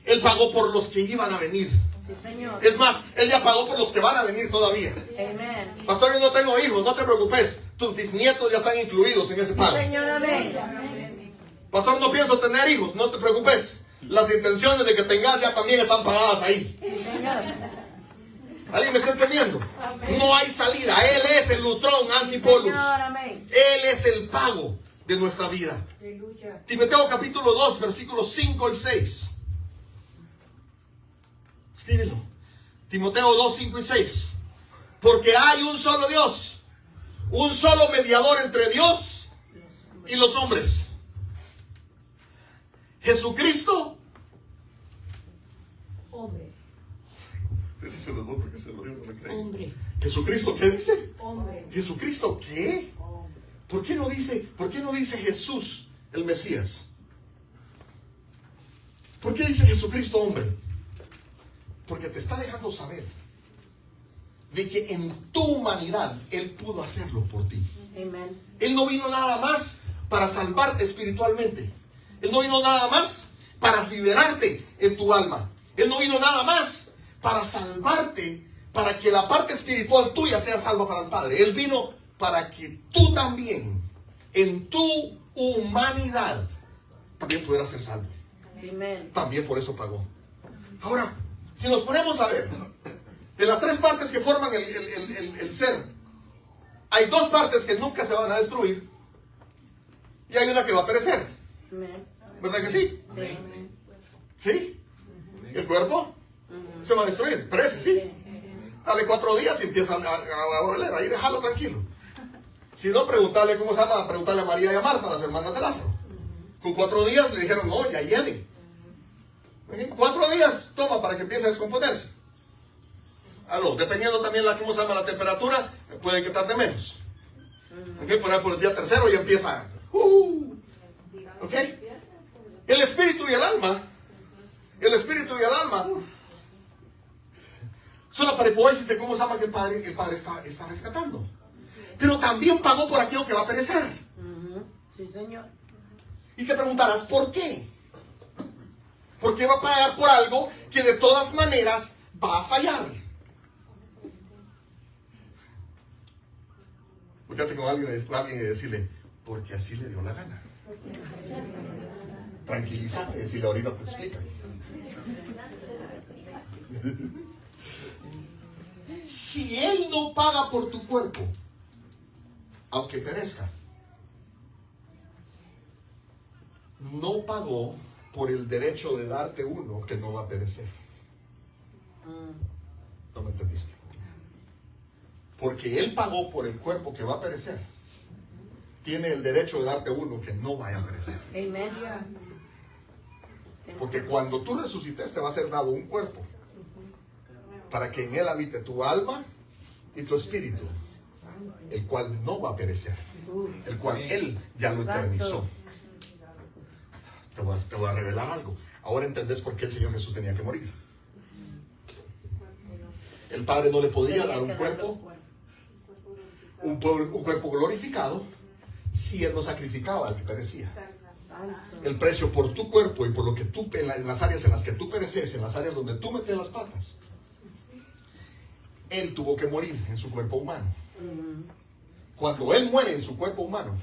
Él pagó por los que iban a venir. Sí, Señor. Es más, Él ya pagó por los que van a venir todavía. Amén. Pastor, yo no tengo hijos, no te preocupes. Tus bisnietos ya están incluidos en ese pago. Señor, amén. Pastor, no pienso tener hijos, no te preocupes. Las intenciones de que tengas ya también están pagadas ahí. Sí, Señor. ¿Alguien me está entendiendo? No hay salida. Él es el Luttrell Antipolus. Señor, amén. Él es el pago de nuestra vida. Aleluya. Timoteo capítulo 2, versículos 5 y 6. Escríbelo. Timoteo 2, 5 y 6. Porque hay un solo Dios, un solo mediador entre Dios y los hombres. Jesucristo. Hombre. Ese se lo doy porque se lo digo, no me creen. Hombre. ¿Jesucristo qué dice? Hombre. ¿Jesucristo qué? ¿Por qué no dice Jesús el Mesías? ¿Por qué dice Jesucristo hombre? Porque te está dejando saber de que en tu humanidad Él pudo hacerlo por ti. Amén. Él no vino nada más para salvarte espiritualmente. Él no vino nada más para liberarte en tu alma. Él no vino nada más para salvarte, para que la parte espiritual tuya sea salva para el Padre. Él vino para que tú también, en tu humanidad, también pudieras ser salvo. Amén. También por eso pagó. Ahora, si nos ponemos a ver, de las tres partes que forman el ser, hay dos partes que nunca se van a destruir y hay una que va a perecer. Amén. ¿Verdad que sí? Sí. ¿Sí? El cuerpo se va a destruir, perece, ¿sí? Dale 4 días y empieza a doler, ahí déjalo tranquilo. Si no, preguntarle cómo se llama, preguntarle a María y a Marta, las hermanas de Lázaro. Con 4 días le dijeron, no, ya hiede. 4 días toma para que empiece a descomponerse. Dependiendo también cómo se llama la temperatura, puede que tarde menos. Por ahí por el día tercero ya empieza. ¿Ok? El espíritu y el alma son la peripoesis de cómo se llama que el Padre está rescatando. Pero también pagó por aquello que va a perecer. Sí, Señor. Y te preguntarás, ¿por qué? ¿Por qué va a pagar por algo que de todas maneras va a fallar? Fíjate con alguien y decirle, porque así le dio la gana. Tranquilízate, decirle, ahorita te explican. Si Él no paga por tu cuerpo, aunque perezca, no pagó por el derecho de darte uno que no va a perecer. ¿No me entendiste? Porque Él pagó por el cuerpo que va a perecer, tiene el derecho de darte uno que no vaya a perecer. Amén. Porque cuando tú resucites te va a ser dado un cuerpo para que en él habite tu alma y tu espíritu, el cual no va a perecer, el cual Él ya lo eternizó. Te voy a revelar algo. Ahora entendés por qué el Señor Jesús tenía que morir. El Padre no le podía dar un cuerpo, un cuerpo glorificado, si Él no sacrificaba al que perecía. El precio por tu cuerpo y por lo que tú, en las áreas en las que tú pereces, en las áreas donde tú metes las patas, Él tuvo que morir en su cuerpo humano. Cuando Él muere en su cuerpo humano,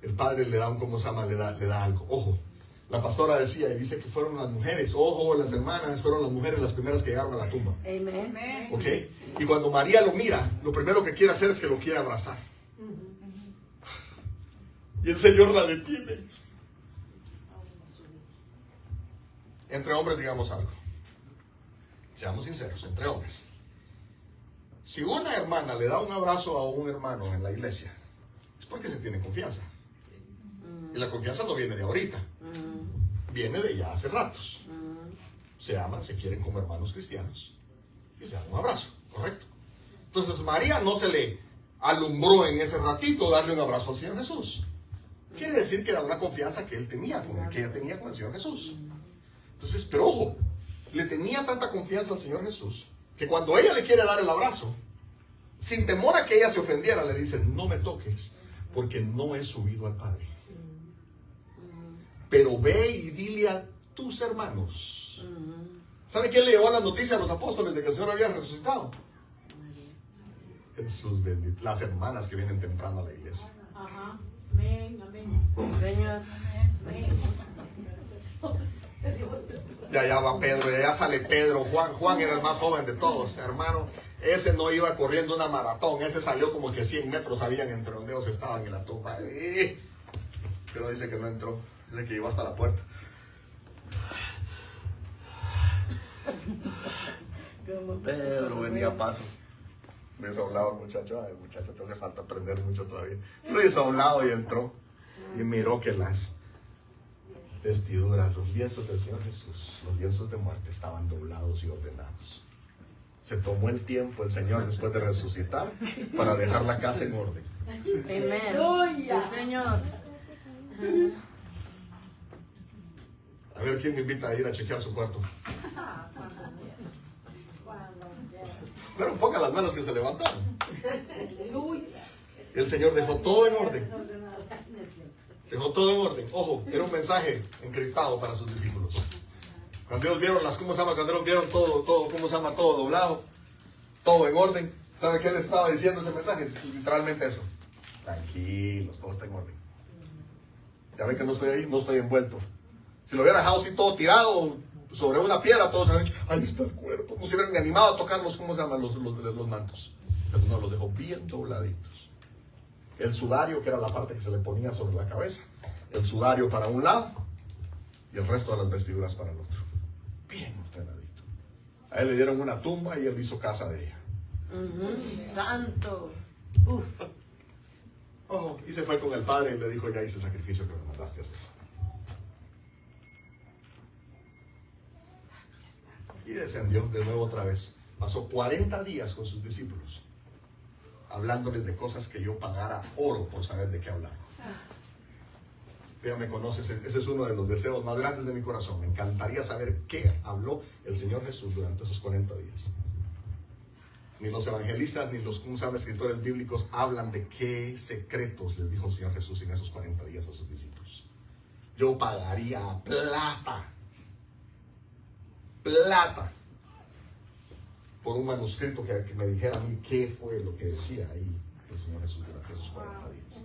el Padre le da le da algo. Ojo, La pastora decía y dice que fueron las mujeres, ojo, las hermanas, fueron las mujeres las primeras que llegaron a la tumba. Amen. Amén. ¿Ok? Y cuando María lo mira, lo primero que quiere hacer es que lo quiere abrazar. Y el Señor la detiene. Entre hombres digamos algo. Seamos sinceros, entre hombres. Si una hermana le da un abrazo a un hermano en la iglesia, es porque se tiene confianza. Y la confianza no viene de ahorita. Viene de ya hace ratos. Se aman, se quieren como hermanos cristianos. Y se dan un abrazo, ¿correcto? Entonces María no se le alumbró en ese ratito darle un abrazo al Señor Jesús. Quiere decir que era una confianza que él tenía, que ella tenía con el Señor Jesús. Entonces, pero ojo, le tenía tanta confianza al Señor Jesús, que cuando ella le quiere dar el abrazo, sin temor a que ella se ofendiera, le dice, no me toques, porque no he subido al Padre. Pero ve y dile a tus hermanos. ¿Sabe quién le llevó la noticia a los apóstoles de que el Señor había resucitado? Jesús bendito. Las hermanas que vienen temprano a la iglesia. Ajá. Amén, amén. Señor. Ya va Pedro, ya sale Pedro. Juan era el más joven de todos, hermano. Ese no iba corriendo una maratón. Ese salió como que 100 metros habían entre donde ellos estaban en la tumba. Pero dice que no entró. Dice que iba hasta la puerta. Pedro venía a paso. Lo hizo a un lado el muchacho. Ay, muchacho, te hace falta aprender mucho todavía. Lo hizo a un lado y entró. Y miró que las vestiduras, los lienzos del Señor Jesús, los lienzos de muerte estaban doblados y ordenados. Se tomó el tiempo el Señor después de resucitar para dejar la casa en orden. Amén. Sí, Señor. A ver quién me invita a ir a chequear su cuarto. Pero ponga las manos que se levantaron. El Señor dejó todo en orden. Dejó todo en orden. Ojo, era un mensaje encriptado para sus discípulos. Cuando ellos vieron ¿cómo se llama? Cuando ellos vieron todo, ¿cómo se llama? Todo doblado, todo en orden. ¿Sabe qué les estaba diciendo ese mensaje? Literalmente eso. Tranquilos, todo está en orden. Ya ven que no estoy ahí, no estoy envuelto. Si lo hubiera dejado así todo tirado sobre una piedra, todos se habrían dicho, ahí está el cuerpo. No se hubieran ni animado a tocar ¿cómo se llaman? Los mantos. Pero no, los dejó bien dobladitos. El sudario, que era la parte que se le ponía sobre la cabeza. El sudario para un lado y el resto de las vestiduras para el otro. Bien ordenadito. A él le dieron una tumba y él hizo casa de ella. Santo. Oh, y se fue con el padre y le dijo, ya hice el sacrificio que me mandaste a hacer. Y descendió de nuevo otra vez. Pasó 40 días con sus discípulos, hablándoles de cosas que yo pagara oro por saber de qué hablar. Ya me conoces, ese es uno de los deseos más grandes de mi corazón. Me encantaría saber qué habló el Señor Jesús durante esos 40 días. Ni los evangelistas ni los escritores bíblicos hablan de qué secretos les dijo el Señor Jesús en esos 40 días a sus discípulos. Yo pagaría plata por un manuscrito que me dijera a mí qué fue lo que decía ahí el Señor Jesús durante esos 40 días.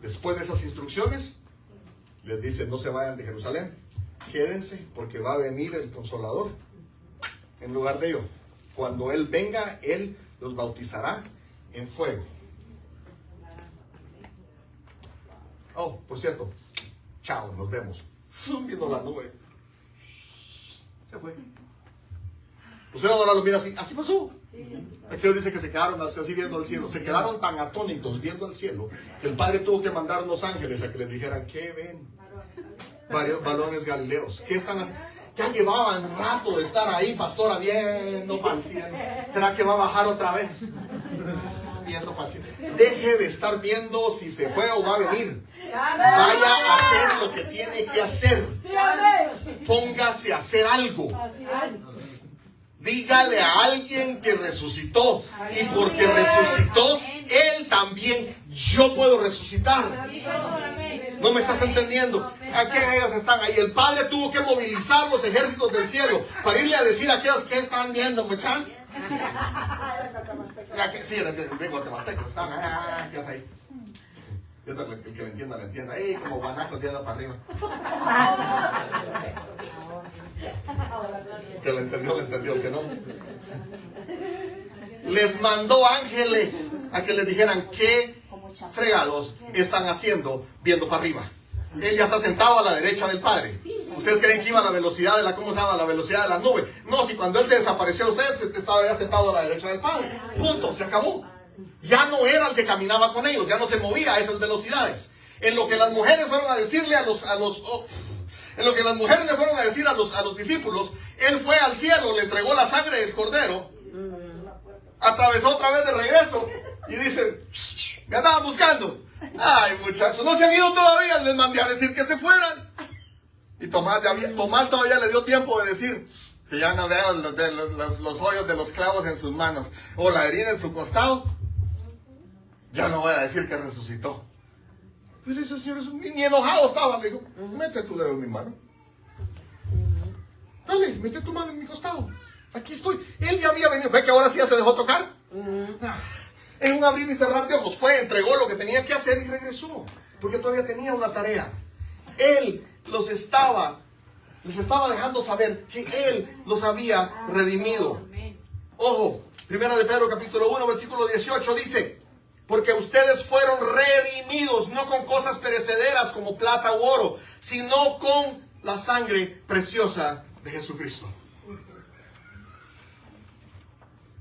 Después de esas instrucciones, les dice, no se vayan de Jerusalén, quédense porque va a venir el Consolador en lugar de yo. Cuando Él venga, Él los bautizará en fuego. Oh, por cierto, chao, nos vemos. Viendo la nube. Se fue. Usted ahora lo mira así pasó. Aquí dice que se quedaron así viendo el cielo. Se quedaron tan atónitos viendo el cielo que el Padre tuvo que mandar unos ángeles a que les dijeran, ¿qué ven? Varios balones galileos. ¿Qué están haciendo? Ya llevaban rato de estar ahí, pastora, viendo para el cielo. ¿Será que va a bajar otra vez? Viendo para el cielo. Deje de estar viendo si se fue o va a venir. Vaya a hacer lo que tiene que hacer. Póngase a hacer algo. Dígale a alguien que resucitó. Y porque resucitó, Él también, yo puedo resucitar. ¿No me estás entendiendo? Aquí ellos están ahí. El Padre tuvo que movilizar los ejércitos del cielo para irle a decir a aquellos que están viendo, ¿muchachos? Sí, vengo guatemaltecos, están ahí. El que le entienda, le entienda. Como guanaco, entienda para arriba. Que le entendió, el que no. Les mandó ángeles a que les dijeran qué fregados están haciendo viendo para arriba. Él ya está sentado a la derecha del Padre. ¿Ustedes creen que iba a la velocidad de la, ¿cómo se llama? La velocidad de las nubes. No, si cuando Él se desapareció, ustedes estaba ya sentado a la derecha del Padre. Punto, se acabó. Ya no era el que caminaba con ellos, ya no se movía a esas velocidades. En lo que las mujeres fueron a decirle en lo que las mujeres le fueron a decir a los discípulos, Él fue al cielo, le entregó la sangre del cordero, atravesó otra vez de regreso y dice, me andaban buscando. Ay, muchachos, no se han ido todavía, les mandé a decir que se fueran. Y Tomás todavía le dio tiempo de decir, si ya no veo los hoyos de los clavos en sus manos o la herida en su costado, ya no voy a decir que resucitó. Pero ese señor ni enojado estaba. Le dijo, mete tu dedo en mi mano. Dale, mete tu mano en mi costado. Aquí estoy. Él ya había venido. ¿Ve que ahora sí ya se dejó tocar? En un abrir y cerrar de ojos. Fue, entregó lo que tenía que hacer y regresó. Porque todavía tenía una tarea. Él les estaba dejando saber que Él los había redimido. Ojo, 1 de Pedro capítulo 1 versículo 18 dice, porque ustedes fueron redimidos, no con cosas perecederas como plata u oro, sino con la sangre preciosa de Jesucristo.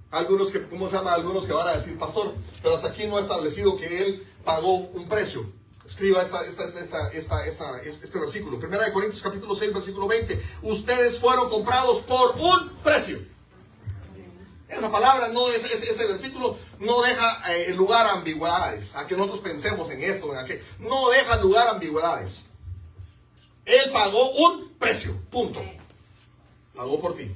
Algunos que, ¿cómo se llama? Algunos que van a decir, pastor, pero hasta aquí no ha establecido que Él pagó un precio. Escriba este versículo. 1 de Corintios capítulo 6 versículo 20. Ustedes fueron comprados por un precio. Esa palabra, ese versículo no deja lugar a ambigüedades, a que nosotros pensemos en esto, en aquello. No deja lugar a ambigüedades. Él pagó un precio, punto. Pagó por ti.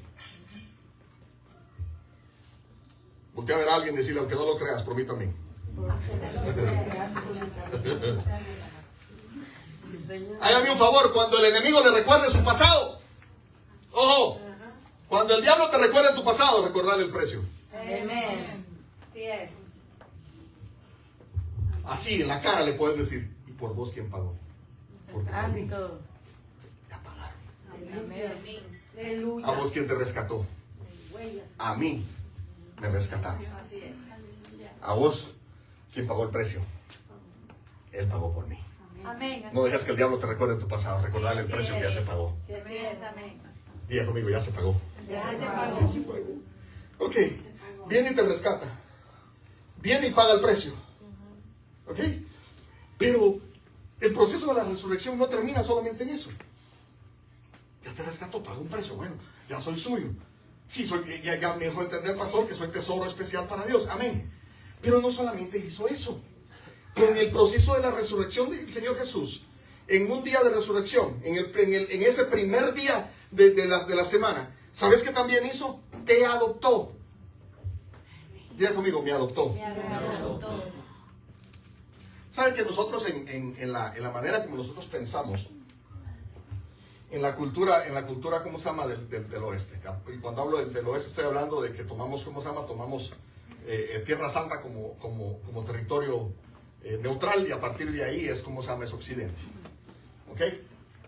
Voltea a ver a alguien y decirle, aunque no lo creas, por mí también. Hágame un favor, cuando el enemigo le recuerde su pasado, ojo, cuando el diablo te recuerde tu pasado, recordarle el precio. Amén. Así es. Así en la cara le puedes decir, ¿y por vos quién pagó? Porque por mí Santo. ya pagaron. Amén. Aleluya. ¿A vos quién te rescató? A mí me rescataron. Así es. A vos, ¿quién pagó el precio? Él pagó por mí. Amén. No dejes que el diablo te recuerde tu pasado, recordarle el precio que ya se pagó. Sí, así es. Amén. Diga conmigo, ya se pagó. Ya se pagó. Ya se pagó. Ok, viene y te rescata. Viene y paga el precio. Ok, pero el proceso de la resurrección no termina solamente en eso. Ya te rescató, pagó un precio. Bueno, ya soy suyo. Sí, ya me dejó entender, pastor, que soy tesoro especial para Dios. Amén. Pero no solamente hizo eso. Con el proceso de la resurrección del Señor Jesús, en un día de resurrección, en ese primer día de la semana, ¿sabes qué también hizo? Te adoptó. Diga conmigo, me adoptó. ¿Saben que nosotros en la manera como nosotros pensamos, en la cultura, ¿cómo se llama? Del oeste. Y cuando hablo del oeste estoy hablando de que tomamos, ¿cómo se llama? Tomamos Tierra Santa como territorio neutral, y a partir de ahí es, ¿cómo se llama? Es Occidente. ¿Ok?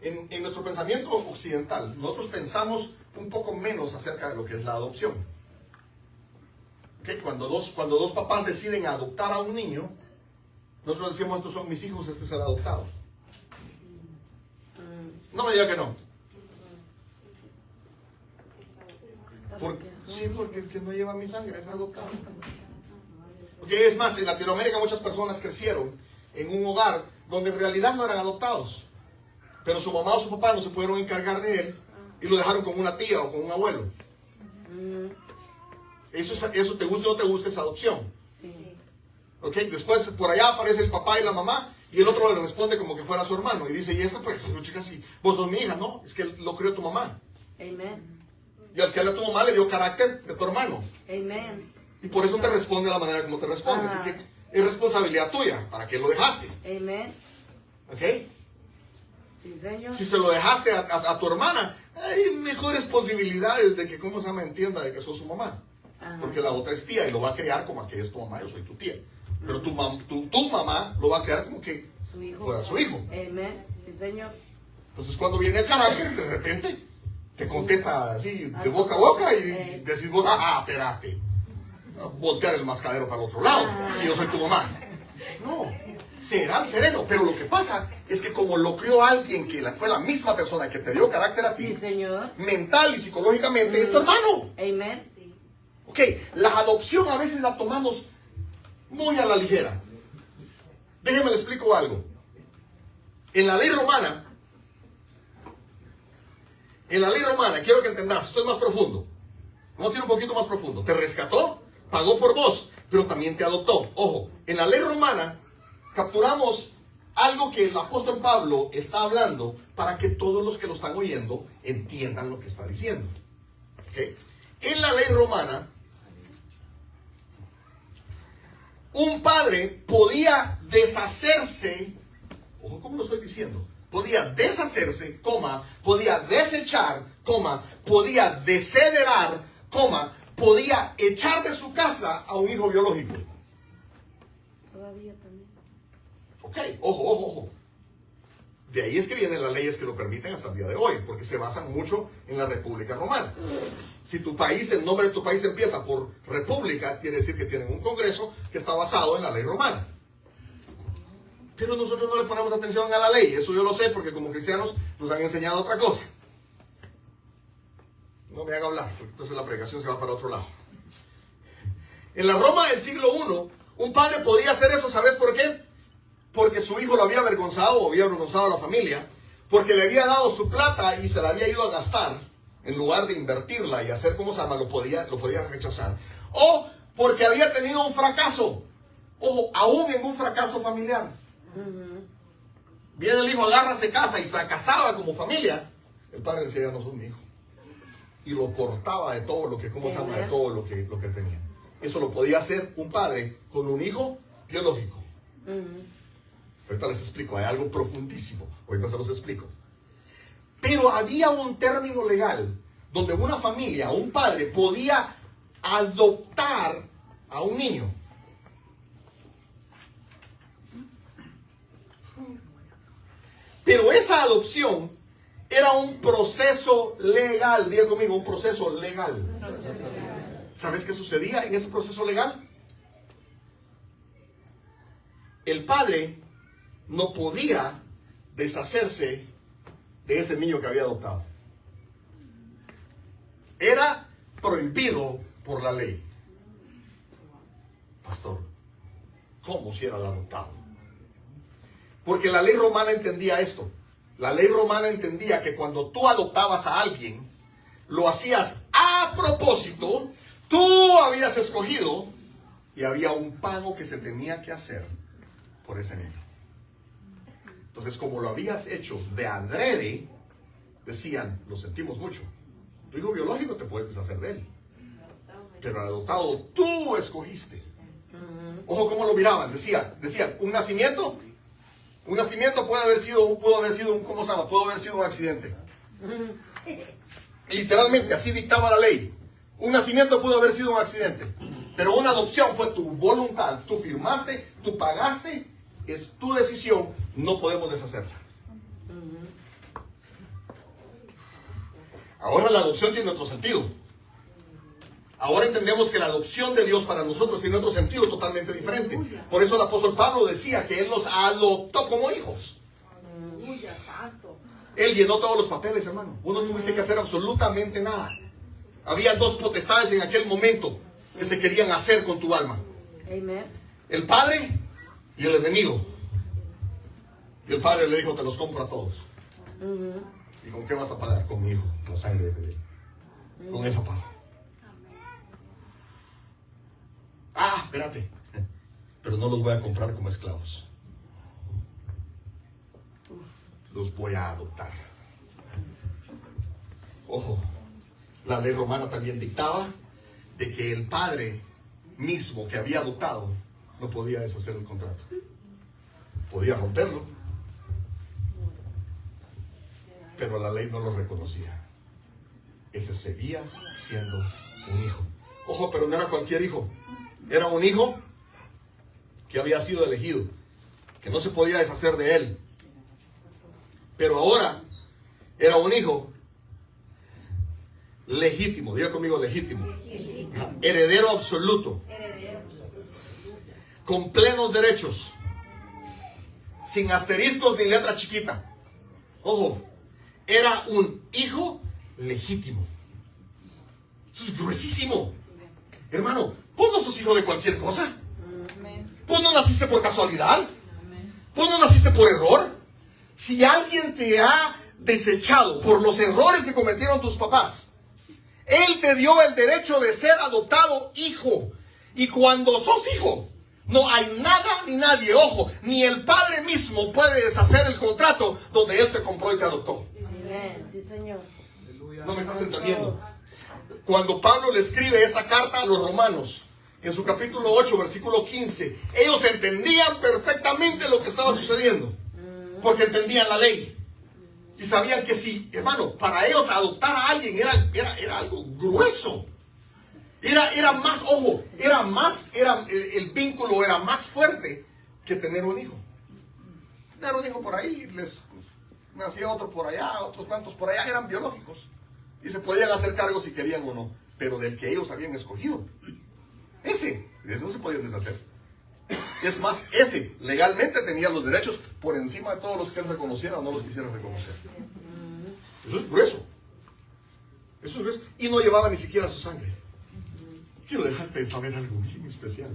En nuestro pensamiento occidental, nosotros pensamos un poco menos acerca de lo que es la adopción. ¿Ok? Cuando dos papás deciden adoptar a un niño, nosotros decimos, estos son mis hijos, este es el adoptado. No me diga que no. Porque el que no lleva mi sangre es adoptado. Porque es más, en Latinoamérica muchas personas crecieron en un hogar donde en realidad no eran adoptados, pero su mamá o su papá no se pudieron encargar de él y lo dejaron con una tía o con un abuelo. Eso te guste o no te guste, es adopción. Sí. ¿Ok? Después por allá aparece el papá y la mamá y el otro le responde como que fuera su hermano y dice, y esta pues, chica, si vos sos mi hija, ¿no? Es que lo crió tu mamá. Amén. Y al que a tu mamá le dio carácter de tu hermano. Amén. Y por eso te responde de la manera como te responde. Así que es responsabilidad tuya. ¿Para qué lo dejaste? Amén. ¿Ok? Sí, Señor. Si se lo dejaste a tu hermana, hay mejores posibilidades de que, ¿cómo se llama? Entienda de que sos su mamá. Ajá. Porque la otra es tía y lo va a criar como que es tu mamá, yo soy tu tía. Pero tu mamá lo va a quedar como que Su hijo. fuera su hijo. Amén. Sí, Señor. Entonces cuando viene el carácter, de repente te contesta así de boca a boca y decís vos, espérate, voltear el mascadero para el otro lado, si yo soy tu mamá. No, será sereno, pero lo que pasa es que como lo crió alguien que fue la misma persona que te dio carácter a Sí, ti, Señor. mental y psicológicamente, es tu hermano. Amén. Ok, la adopción a veces la tomamos muy a la ligera. Déjenme le explico algo. En la ley romana, quiero que entendas, esto es más profundo. Vamos a ir un poquito más profundo. Te rescató, pagó por vos, pero también te adoptó. Ojo, en la ley romana capturamos algo que el apóstol Pablo está hablando para que todos los que lo están oyendo entiendan lo que está diciendo. ¿Okay? En la ley romana, un padre podía deshacerse, ojo cómo lo estoy diciendo, podía deshacerse, podía desechar, podía desederar, podía echar de su casa a un hijo biológico. Todavía también. Ok, ojo. De ahí es que vienen las leyes que lo permiten hasta el día de hoy, porque se basan mucho en la República Romana. Si tu país, el nombre de tu país empieza por República, quiere decir que tienen un Congreso que está basado en la ley romana. Pero nosotros no le ponemos atención a la ley, eso yo lo sé porque como cristianos nos han enseñado otra cosa. No me haga hablar, porque entonces la predicación se va para otro lado. En la Roma del siglo I, un padre podía hacer eso, ¿sabes por qué? Porque su hijo lo había avergonzado o había avergonzado a la familia, porque le había dado su plata y se la había ido a gastar, en lugar de invertirla y hacer como se llama, lo podía rechazar. O porque había tenido un fracaso, ojo, aún en un fracaso familiar. Viene el hijo, agarra, se casa y fracasaba como familia. El padre decía, ya no sos mi hijo. Y lo cortaba de todo lo que, ¿cómo se llama? De todo lo que tenía. Eso lo podía hacer un padre con un hijo biológico. Ahorita les explico, hay algo profundísimo. Ahorita se los explico. Pero había un término legal donde una familia, un padre, podía adoptar a un niño. Pero esa adopción era un proceso legal. Diga conmigo, un proceso legal. ¿Sabes qué sucedía en ese proceso legal? El padre no podía deshacerse de ese niño que había adoptado. Era prohibido por la ley. Pastor, ¿cómo si era el adoptado? Porque la ley romana entendía esto. La ley romana entendía que cuando tú adoptabas a alguien, lo hacías a propósito, tú habías escogido y había un pago que se tenía que hacer por ese niño. Entonces, como lo habías hecho de adrede, decían, lo sentimos mucho. Tu hijo biológico te puedes deshacer de él. Pero al adoptado tú escogiste. Ojo cómo lo miraban. Decían, un nacimiento pudo haber sido un, ¿cómo se llama? Pudo haber sido un accidente. Literalmente, así dictaba la ley. Un nacimiento pudo haber sido un accidente. Pero una adopción fue tu voluntad. Tú firmaste, tú pagaste, es tu decisión, no podemos deshacerla. Ahora la adopción tiene otro sentido. Ahora entendemos que la adopción de Dios para nosotros tiene otro sentido totalmente diferente. Por eso el apóstol Pablo decía que Él nos adoptó como hijos. Él llenó todos los papeles, hermano. Uno no tuviste que hacer absolutamente nada. Había dos potestades en aquel momento que se querían hacer con tu alma. El padre y el enemigo. Y el padre le dijo, te los compro a todos. ¿Y con qué vas a pagar? Con mi hijo, la sangre de él. Con eso pago. Espérate. Pero no los voy a comprar como esclavos. Los voy a adoptar. Ojo, la ley romana también dictaba de que el padre mismo que había adoptado no podía deshacer el contrato. Podía romperlo, pero la ley no lo reconocía. Ese seguía siendo un hijo. Ojo, pero no era cualquier hijo. Era un hijo que había sido elegido, que no se podía deshacer de él. Pero ahora era un hijo legítimo, diga conmigo legítimo, heredero absoluto, con plenos derechos, sin asteriscos ni letra chiquita. Ojo, era un hijo legítimo. Eso es gruesísimo. Hermano, vos no sos hijo de cualquier cosa. Vos no naciste por casualidad. Vos no naciste por error. Si alguien te ha desechado por los errores que cometieron tus papás, Él te dio el derecho de ser adoptado hijo. Y cuando sos hijo, no hay nada ni nadie, ojo, ni el padre mismo puede deshacer el contrato donde Él te compró y te adoptó. Amén. Sí, Señor. ¿No me estás entendiendo? Cuando Pablo le escribe esta carta a los romanos, en su capítulo 8, versículo 15, ellos entendían perfectamente lo que estaba sucediendo, porque entendían la ley. Y sabían que si, hermano, para ellos adoptar a alguien era algo grueso. Era más, ojo, el vínculo era más fuerte que tener un hijo. Tener un hijo por ahí, les nacía otro por allá, otros cuantos por allá, eran biológicos. Y se podían hacer cargo si querían o no, pero del que ellos habían escogido. De ese no se podían deshacer. Es más, ese legalmente tenía los derechos por encima de todos los que él reconociera o no los quisiera reconocer. Eso es grueso. Eso es grueso. Y no llevaba ni siquiera su sangre. Quiero dejarte saber algo bien especial,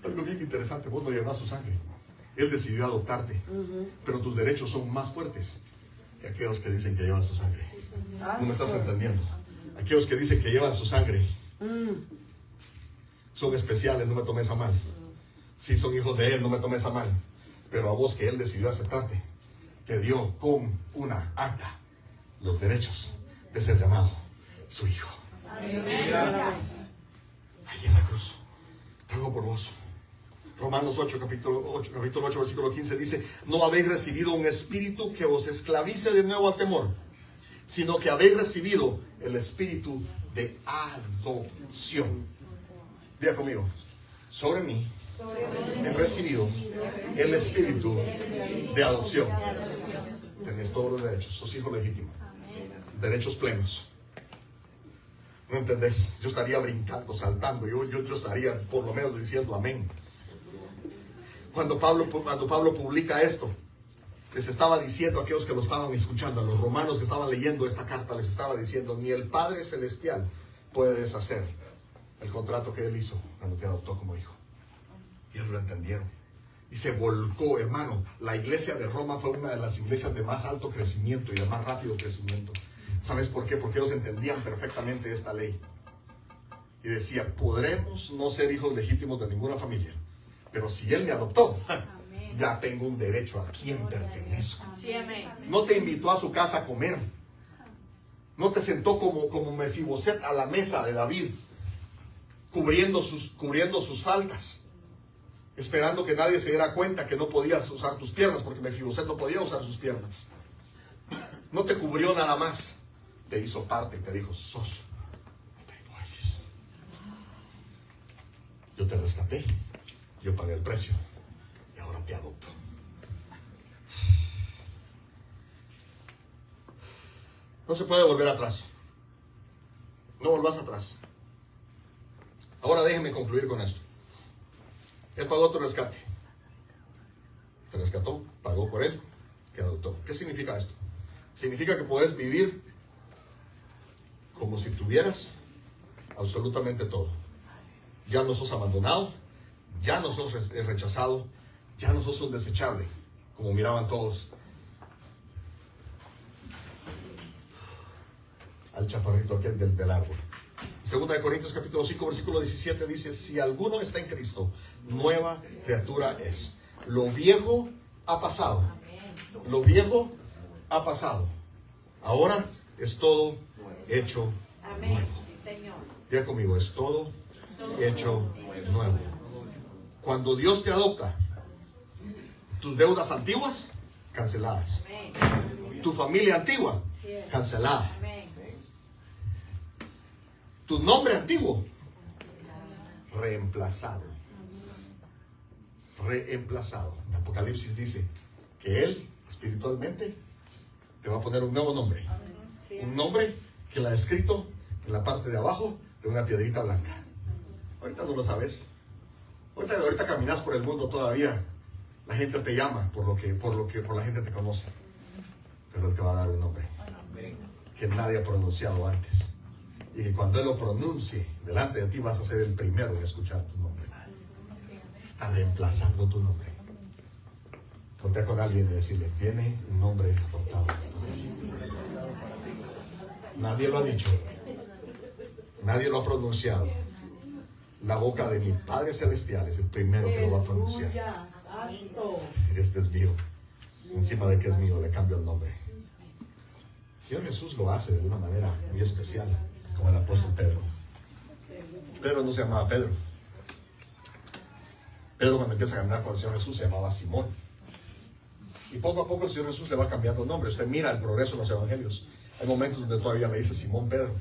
algo bien interesante. Vos no llevas su sangre. Él decidió adoptarte, pero tus derechos son más fuertes que aquellos que dicen que llevan su sangre. No me estás entendiendo. Aquellos que dicen que llevan su sangre son especiales, no me tomes a mal. Si son hijos de Él, no me tomes a mal. Pero a vos, que Él decidió aceptarte, te dio con una acta los derechos de ser llamado su hijo. Ahí en la cruz pagó por vos. Romanos 8, capítulo 8, versículo 15 dice: no habéis recibido un espíritu que os esclavice de nuevo al temor, sino que habéis recibido el espíritu de adopción. Diga conmigo: sobre mí he recibido el espíritu de adopción. Tenés todos los derechos, sos hijo legítimo, derechos plenos. ¿No entendés? Yo estaría brincando, saltando, yo estaría por lo menos diciendo amén. Cuando Pablo publica esto, les estaba diciendo a aquellos que lo estaban escuchando, a los romanos que estaban leyendo esta carta, les estaba diciendo: ni el Padre Celestial puede deshacer el contrato que Él hizo cuando te adoptó como hijo. Y ellos lo entendieron. Y se volcó, hermano. La iglesia de Roma fue una de las iglesias de más alto crecimiento y de más rápido crecimiento. ¿Sabes por qué? Porque ellos entendían perfectamente esta ley. Y decía: podremos no ser hijos legítimos de ninguna familia, pero si Él me adoptó, ya tengo un derecho a quien pertenezco. No te invitó a su casa a comer. No te sentó como Mefiboset a la mesa de David, cubriendo sus faltas, esperando que nadie se diera cuenta que no podías usar tus piernas, porque Mefiboset no podía usar sus piernas. No te cubrió nada más, te hizo parte y te dijo: sos mi oasis. Yo te rescaté, yo pagué el precio y ahora te adopto. No se puede volver atrás. No volvás atrás. Ahora déjenme concluir con esto. Él pagó tu rescate. Te rescató, pagó por él, te adoptó. ¿Qué significa esto? Significa que puedes vivir como si tuvieras absolutamente todo. Ya no sos abandonado, ya no sos rechazado, ya no sos un desechable, como miraban todos al chaparrito aquel del árbol. Segunda de Corintios capítulo 5 versículo 17 dice: si alguno está en Cristo, nueva criatura es. Lo viejo ha pasado. Lo viejo ha pasado. Ahora es todo hecho nuevo. Diga conmigo: es todo hecho nuevo. Cuando Dios te adopta, tus deudas antiguas canceladas, tu familia antigua cancelada, tu nombre antiguo reemplazado. reemplazado. Apocalipsis dice que Él, espiritualmente, te va a poner un nuevo nombre. Un nombre que la ha escrito en la parte de abajo de una piedrita blanca. Ahorita no lo sabes. Ahorita caminas por el mundo todavía. La gente te llama por la gente te conoce. Pero Él te va a dar un nombre que nadie ha pronunciado antes. Y que cuando Él lo pronuncie delante de ti vas a ser el primero en escuchar tu nombre. Está reemplazando tu nombre. Ponte con alguien y decirle, tiene un nombre aportado. Nadie lo ha dicho. Nadie lo ha pronunciado. La boca de mi Padre Celestial es el primero que lo va a pronunciar. Decir, este es mío. Encima de que es mío, le cambio el nombre. El Señor Jesús lo hace de una manera muy especial, como el apóstol Pedro. Pedro no se llamaba Pedro. Pedro, cuando empieza a caminar con el Señor Jesús, se llamaba Simón. Y poco a poco el Señor Jesús le va cambiando el nombre. Usted mira el progreso en los evangelios. Hay momentos donde todavía le dice Simón Pedro.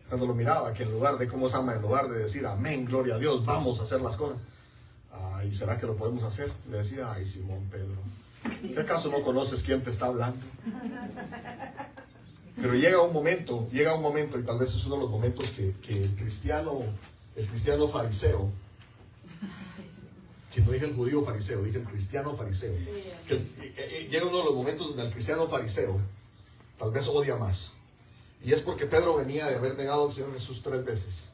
Cuando lo miraba, que en lugar de cómo se llama, en lugar de decir amén, gloria a Dios, vamos a hacer las cosas. Ay, ¿será que lo podemos hacer? Le decía, ay, Simón Pedro, ¿qué acaso no conoces quién te está hablando? Pero llega un momento, y tal vez es uno de los momentos que el cristiano fariseo, si no dije el judío fariseo, dije el cristiano fariseo, llega uno de los momentos donde el cristiano fariseo tal vez odia más. Y es porque Pedro venía de haber negado al Señor Jesús 3 veces.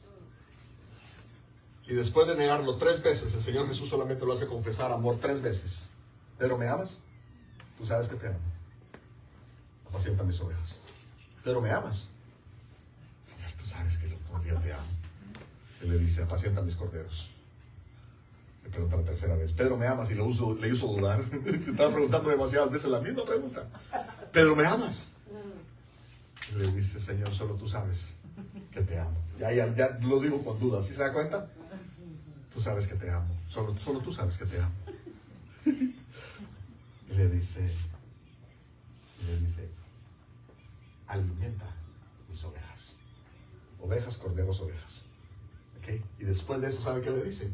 Y después de negarlo 3 veces, el Señor Jesús solamente lo hace confesar amor 3 veces. Pedro, ¿me amas? Tú sabes que te amo. Apacienta mis ovejas. Pero ¿me amas? Señor, tú sabes que yo te amo. Él le dice, apacienta mis corderos. Le pregunta la 3ª vez, Pedro, ¿me amas? Y le hizo dudar. Estaba preguntando demasiadas veces la misma pregunta. Pedro, ¿me amas? Y le dice, Señor, solo tú sabes que te amo. Ya lo digo con dudas. ¿Sí se da cuenta? Tú sabes que te amo. Solo tú sabes que te amo. Y le dice, alimenta mis ovejas. Ovejas, corderos, ovejas. ¿Okay? Y después de eso, ¿sabe qué le dice?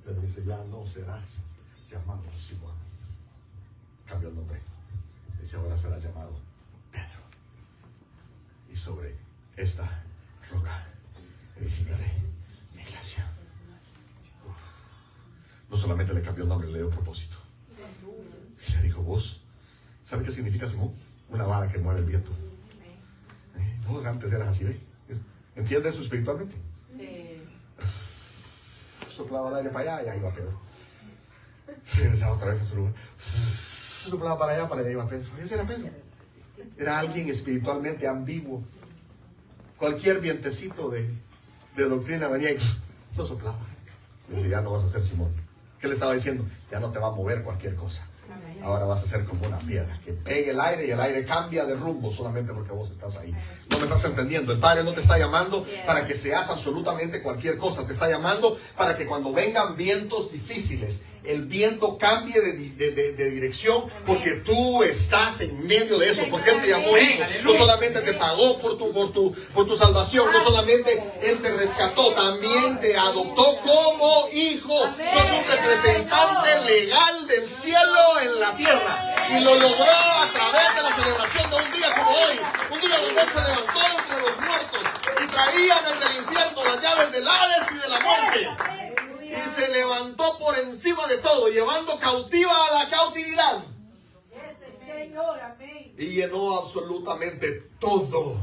Le dice, ya no serás llamado Simón. Cambió el nombre. Dice, ahora será llamado Pedro. Y sobre esta roca edificaré mi iglesia. No solamente le cambió el nombre, le dio propósito. Y le dijo, vos, ¿sabe qué significa Simón? Una vara que mueve el viento. Vos antes eras así, ¿ve? ¿Entiendes eso espiritualmente? Sí. Soplaba el aire para allá y ahí iba Pedro. Regresaba otra vez a su lugar. Soplaba para allá iba Pedro. Ese era Pedro. Era alguien espiritualmente ambiguo. Cualquier vientecito de doctrina venía y lo soplaba. Y decía, ya no vas a ser Simón. ¿Qué le estaba diciendo? Ya no te va a mover cualquier cosa. Ahora vas a ser como una piedra que pegue el aire y el aire cambia de rumbo solamente porque vos estás ahí. No me estás entendiendo. El Padre no te está llamando para que seas absolutamente cualquier cosa. Te está llamando para que cuando vengan vientos difíciles, el viento cambie de dirección, porque tú estás en medio de eso, porque Él te llamó hijo. No solamente te pagó por tu salvación, no solamente Él te rescató, también te adoptó como hijo. Sos un representante legal del cielo en la tierra, y lo logró a través de la celebración de un día como hoy, un día donde Él se levantó entre los muertos y traía desde el infierno las llaves del Hades y de la muerte. Y se levantó por encima de todo, llevando cautiva a la cautividad. Y llenó absolutamente todo.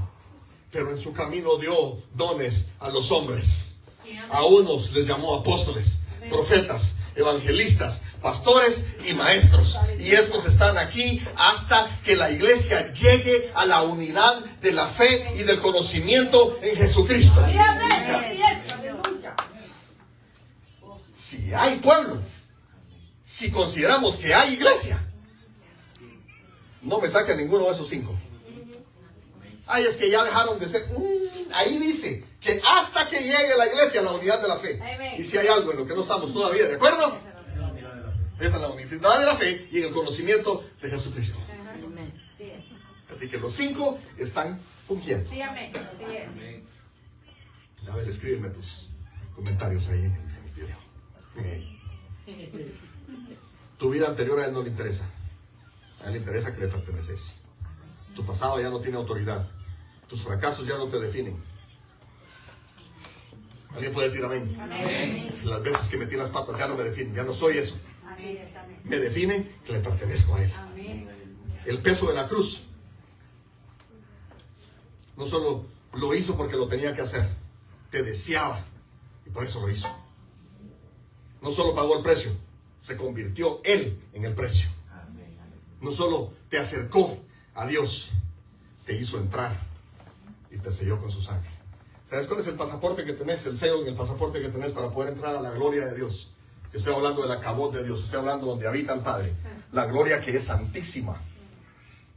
Pero en su camino dio dones a los hombres. A unos les llamó apóstoles, profetas, evangelistas, pastores y maestros. Y estos están aquí hasta que la iglesia llegue a la unidad de la fe y del conocimiento en Jesucristo. Si hay pueblo, si consideramos que hay iglesia, no me saque a ninguno de esos 5. Ay, es que ya dejaron de ser. Ahí dice que hasta que llegue la iglesia a la unidad de la fe. Y si hay algo en lo que no estamos todavía de acuerdo, es en la unidad de la fe y en el conocimiento de Jesucristo. Así que los 5 están cumpliendo. Sí, amén. Así es. A ver, escríbeme tus comentarios ahí en el video. Tu vida anterior a Él no le interesa. A Él le interesa que le perteneces. Tu pasado ya no tiene autoridad. Tus fracasos ya no te definen. ¿Alguien puede decir amén? Amén. Las veces que metí las patas ya no me definen. Ya no soy eso. Así es, amén. Me define que le pertenezco a Él. Amén. El peso de la cruz no solo lo hizo porque lo tenía que hacer, te deseaba y por eso lo hizo. No solo pagó el precio, se convirtió Él en el precio. No solo te acercó a Dios, te hizo entrar y te selló con su sangre. ¿Sabes cuál es el pasaporte que tenés? El sello en el pasaporte que tenés para poder entrar a la gloria de Dios. Yo estoy hablando de la cabot de Dios, estoy hablando donde habita el Padre. La gloria que es santísima.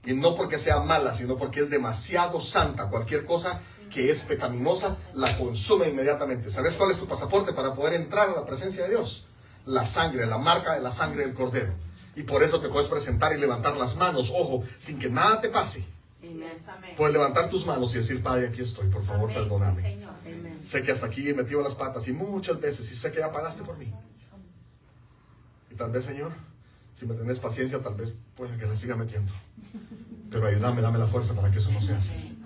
Y no porque sea mala, sino porque es demasiado santa. Cualquier cosa que es pecaminosa la consume inmediatamente. ¿Sabes cuál es tu pasaporte para poder entrar a la presencia de Dios? La sangre, la marca de la sangre del Cordero. Y por eso te puedes presentar y levantar las manos, ojo, sin que nada te pase. Amén. Puedes levantar tus manos y decir, Padre, aquí estoy, por favor, Amén, perdóname. Señor. Amén. Sé que hasta aquí he metido las patas y muchas veces, y sé que ya pagaste por mí. Y tal vez, Señor, si me tenés paciencia, tal vez pueda que la siga metiendo. Pero ayúdame, dame la fuerza para que eso no sea así.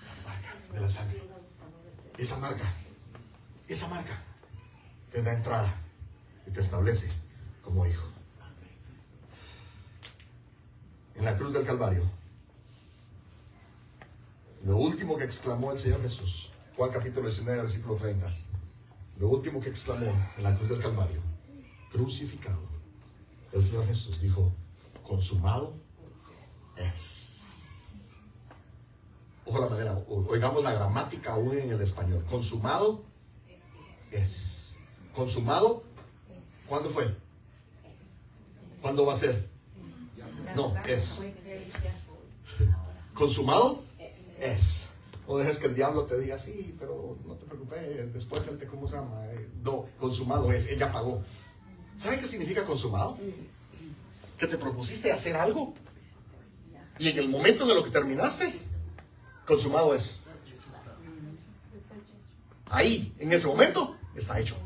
La marca de la sangre. Esa marca te da entrada y te establece como hijo. En la cruz del Calvario, lo último que exclamó el Señor Jesús, Juan capítulo 19, versículo 30, lo último que exclamó en la cruz del Calvario, crucificado, el Señor Jesús dijo, consumado es. Ojo la manera, oigamos la gramática aún en el español. Consumado es. Consumado, ¿cuándo fue? ¿Cuándo va a ser? No, es. Consumado es. No dejes que el diablo te diga, sí, pero no te preocupes, después él te, ¿cómo se llama? No, consumado es, ella pagó. ¿Saben qué significa consumado? Que te propusiste hacer algo y en el momento en lo que terminaste, consumado es. Ahí, en ese momento, está hecho.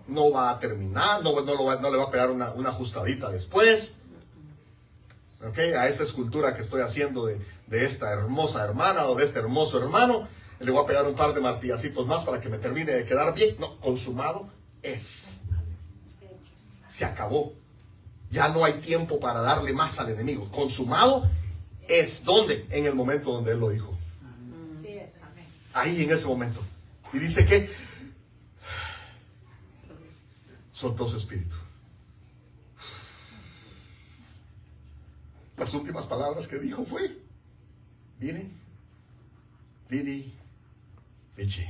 No va a terminar, no le va a pegar una ajustadita después. ¿Ok? A esta escultura que estoy haciendo de esta hermosa hermana o de este hermoso hermano, le voy a pegar un par de martillacitos más para que me termine de quedar bien. No, consumado es. Se acabó. Ya no hay tiempo para darle más al enemigo. Consumado es. ¿Dónde? En el momento donde Él lo dijo. Así es. Amén. Ahí en ese momento. Y dice que soltó su espíritu. Las últimas palabras que dijo fue: Vini, Vidi, Vici.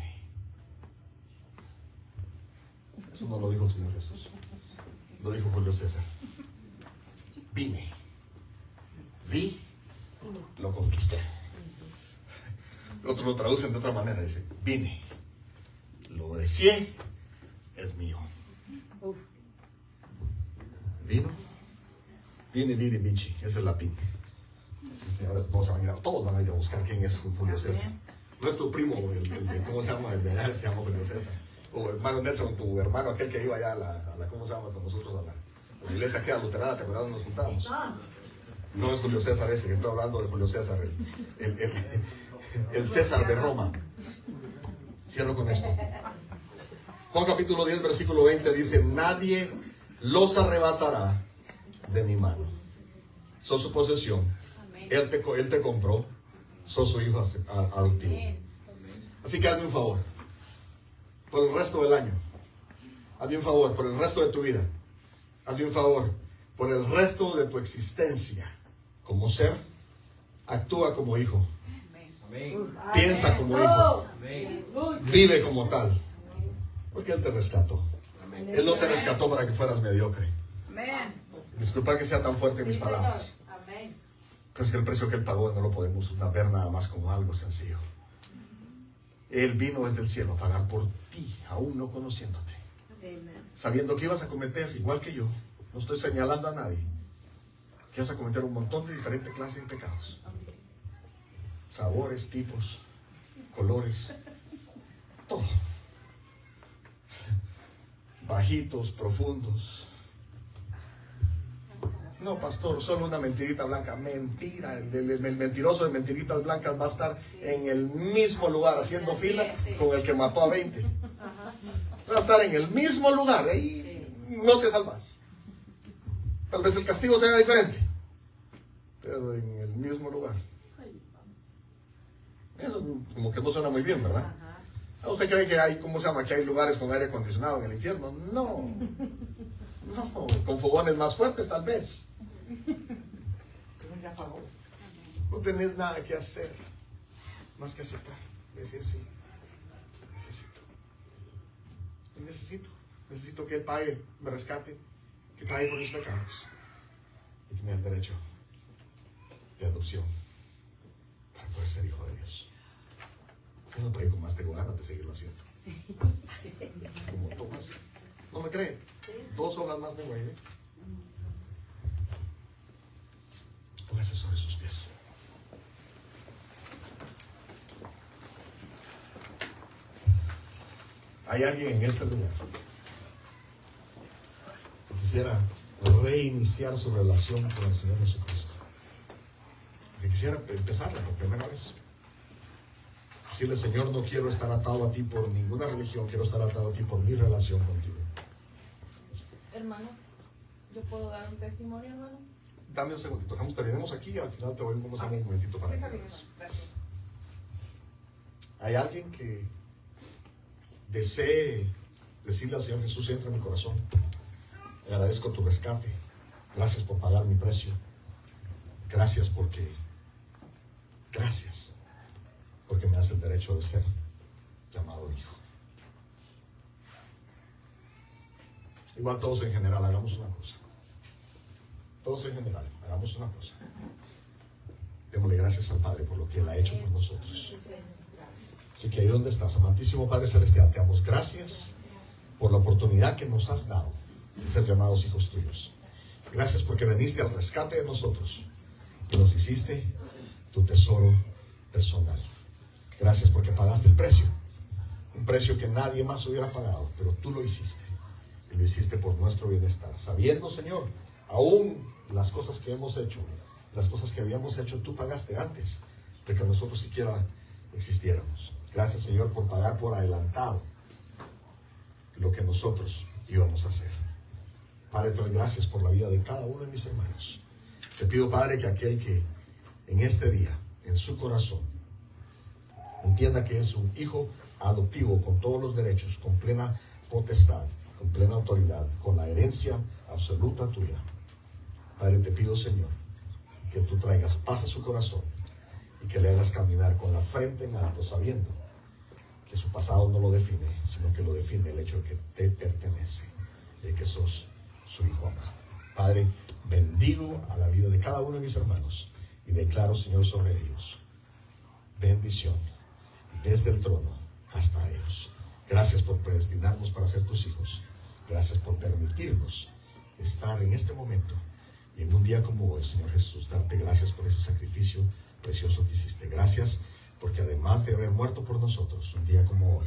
Eso no lo dijo el Señor Jesús. Lo dijo Julio César. Vine, vi, lo conquisté. Otros lo traducen de otra manera. Dice: vine, lo deseé, es mío. Vino, viene, vidi, vici. Ese es el latín. Ahora todos van a ir a buscar quién es Julio César. No es tu primo, ¿cómo se llama? El de allá se llama Julio César. O hermano Nelson, tu hermano, aquel que iba allá a la ¿cómo se llama? Con nosotros a la iglesia que era luterana, ¿te acuerdas? Nos juntábamos. No es Julio César ese, que estoy hablando de Julio César, el César de Roma. Cierro con esto. Juan capítulo 10, versículo 20 dice: nadie los arrebatará de mi mano. Son su posesión. Él te compró. Son su hijo adoptivo. Así que hazme un favor. Por el resto del año. Hazme un favor por el resto de tu vida. Hazme un favor por el resto de tu existencia. Como ser, actúa como hijo. Piensa como hijo. Vive como tal. Porque Él te rescató. Él no te rescató para que fueras mediocre. Disculpa que sea tan fuerte mis palabras. Pero es que el precio que Él pagó no lo podemos ver nada más como algo sencillo. Él vino desde el cielo a pagar por ti, aún no conociéndote. Sabiendo que ibas a cometer, igual que yo, no estoy señalando a nadie, que vas a cometer un montón de diferentes clases de pecados. Sabores, tipos, colores, todo. bajitos, profundos. No, pastor, solo una mentirita blanca. Mentira, el mentiroso de mentiritas blancas va a estar en el mismo lugar haciendo fila con el que mató a 20. Va a estar en el mismo lugar, ahí no te salvas. Tal vez el castigo sea diferente, pero en el mismo lugar. Eso como que no suena muy bien, ¿verdad? ¿Usted cree que hay, ¿cómo se llama? Que hay lugares con aire acondicionado en el infierno? No, no, con fogones más fuertes tal vez. Pero ya pagó. No tenés nada que hacer más que aceptar, decir sí. Necesito que Él pague, me rescate, que pague por mis pecados y que me dé el derecho de adopción para poder ser hijo de Dios. Yo no predico más, tengo ganas de seguirlo haciendo. Como Tomás. ¿No me creen? 2 horas más tengo ahí. Póngase sobre sus pies. Hay alguien en este lugar que quisiera reiniciar su relación con el Señor Jesucristo, que quisiera empezarla por primera vez. Decirle: Señor, no quiero estar atado a ti por ninguna religión, quiero estar atado a ti por mi relación contigo. Hermano, ¿yo puedo dar un testimonio, hermano? Dame un segundito, terminemos aquí y al final te voy a un momentito para que veas. Hay alguien que desee decirle al Señor Jesús: entra en mi corazón, agradezco tu rescate, gracias por pagar mi precio, gracias porque me das el derecho de ser llamado hijo. Igual todos en general, hagamos una cosa. Démosle gracias al Padre por lo que Él ha hecho por nosotros. Así que ahí donde estás, amantísimo Padre Celestial, te damos gracias por la oportunidad que nos has dado de ser llamados hijos tuyos. Gracias porque viniste al rescate de nosotros y nos hiciste tu tesoro personal. Gracias porque pagaste el precio, un precio que nadie más hubiera pagado, pero tú lo hiciste, y lo hiciste por nuestro bienestar, sabiendo, Señor, aún las cosas que hemos hecho, las cosas que habíamos hecho, tú pagaste antes de que nosotros siquiera existiéramos. Gracias, Señor, por pagar por adelantado lo que nosotros íbamos a hacer. Padre, te doy gracias por la vida de cada uno de mis hermanos. Te pido, Padre, que aquel que en este día, en su corazón, entienda que es un hijo adoptivo con todos los derechos, con plena potestad, con plena autoridad, con la herencia absoluta tuya. Padre, te pido, Señor, que tú traigas paz a su corazón y que le hagas caminar con la frente en alto, sabiendo que su pasado no lo define, sino que lo define el hecho de que te pertenece, de que sos su hijo amado. Padre, bendigo a la vida de cada uno de mis hermanos y declaro, Señor, sobre ellos bendición desde el trono hasta ellos. Gracias por predestinarnos para ser tus hijos. Gracias por permitirnos estar en este momento y en un día como hoy, Señor Jesús, darte gracias por ese sacrificio precioso que hiciste. Gracias porque además de haber muerto por nosotros, un día como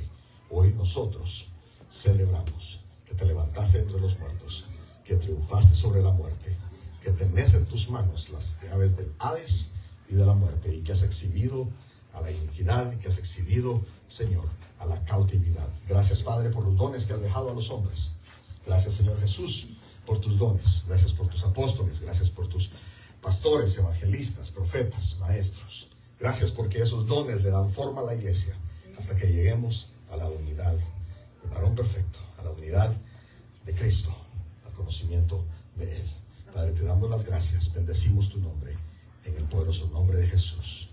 hoy nosotros celebramos que te levantaste entre los muertos, que triunfaste sobre la muerte, que tenés en tus manos las llaves del Hades y de la muerte, y que has exhibido a la iniquidad y que has exhibido, Señor, a la cautividad. Gracias, Padre, por los dones que has dejado a los hombres. Gracias, Señor Jesús, por tus dones. Gracias por tus apóstoles. Gracias por tus pastores, evangelistas, profetas, maestros. Gracias porque esos dones le dan forma a la iglesia hasta que lleguemos a la unidad del varón perfecto, a la unidad de Cristo, al conocimiento de Él. Padre, te damos las gracias. Bendecimos tu nombre en el poderoso nombre de Jesús.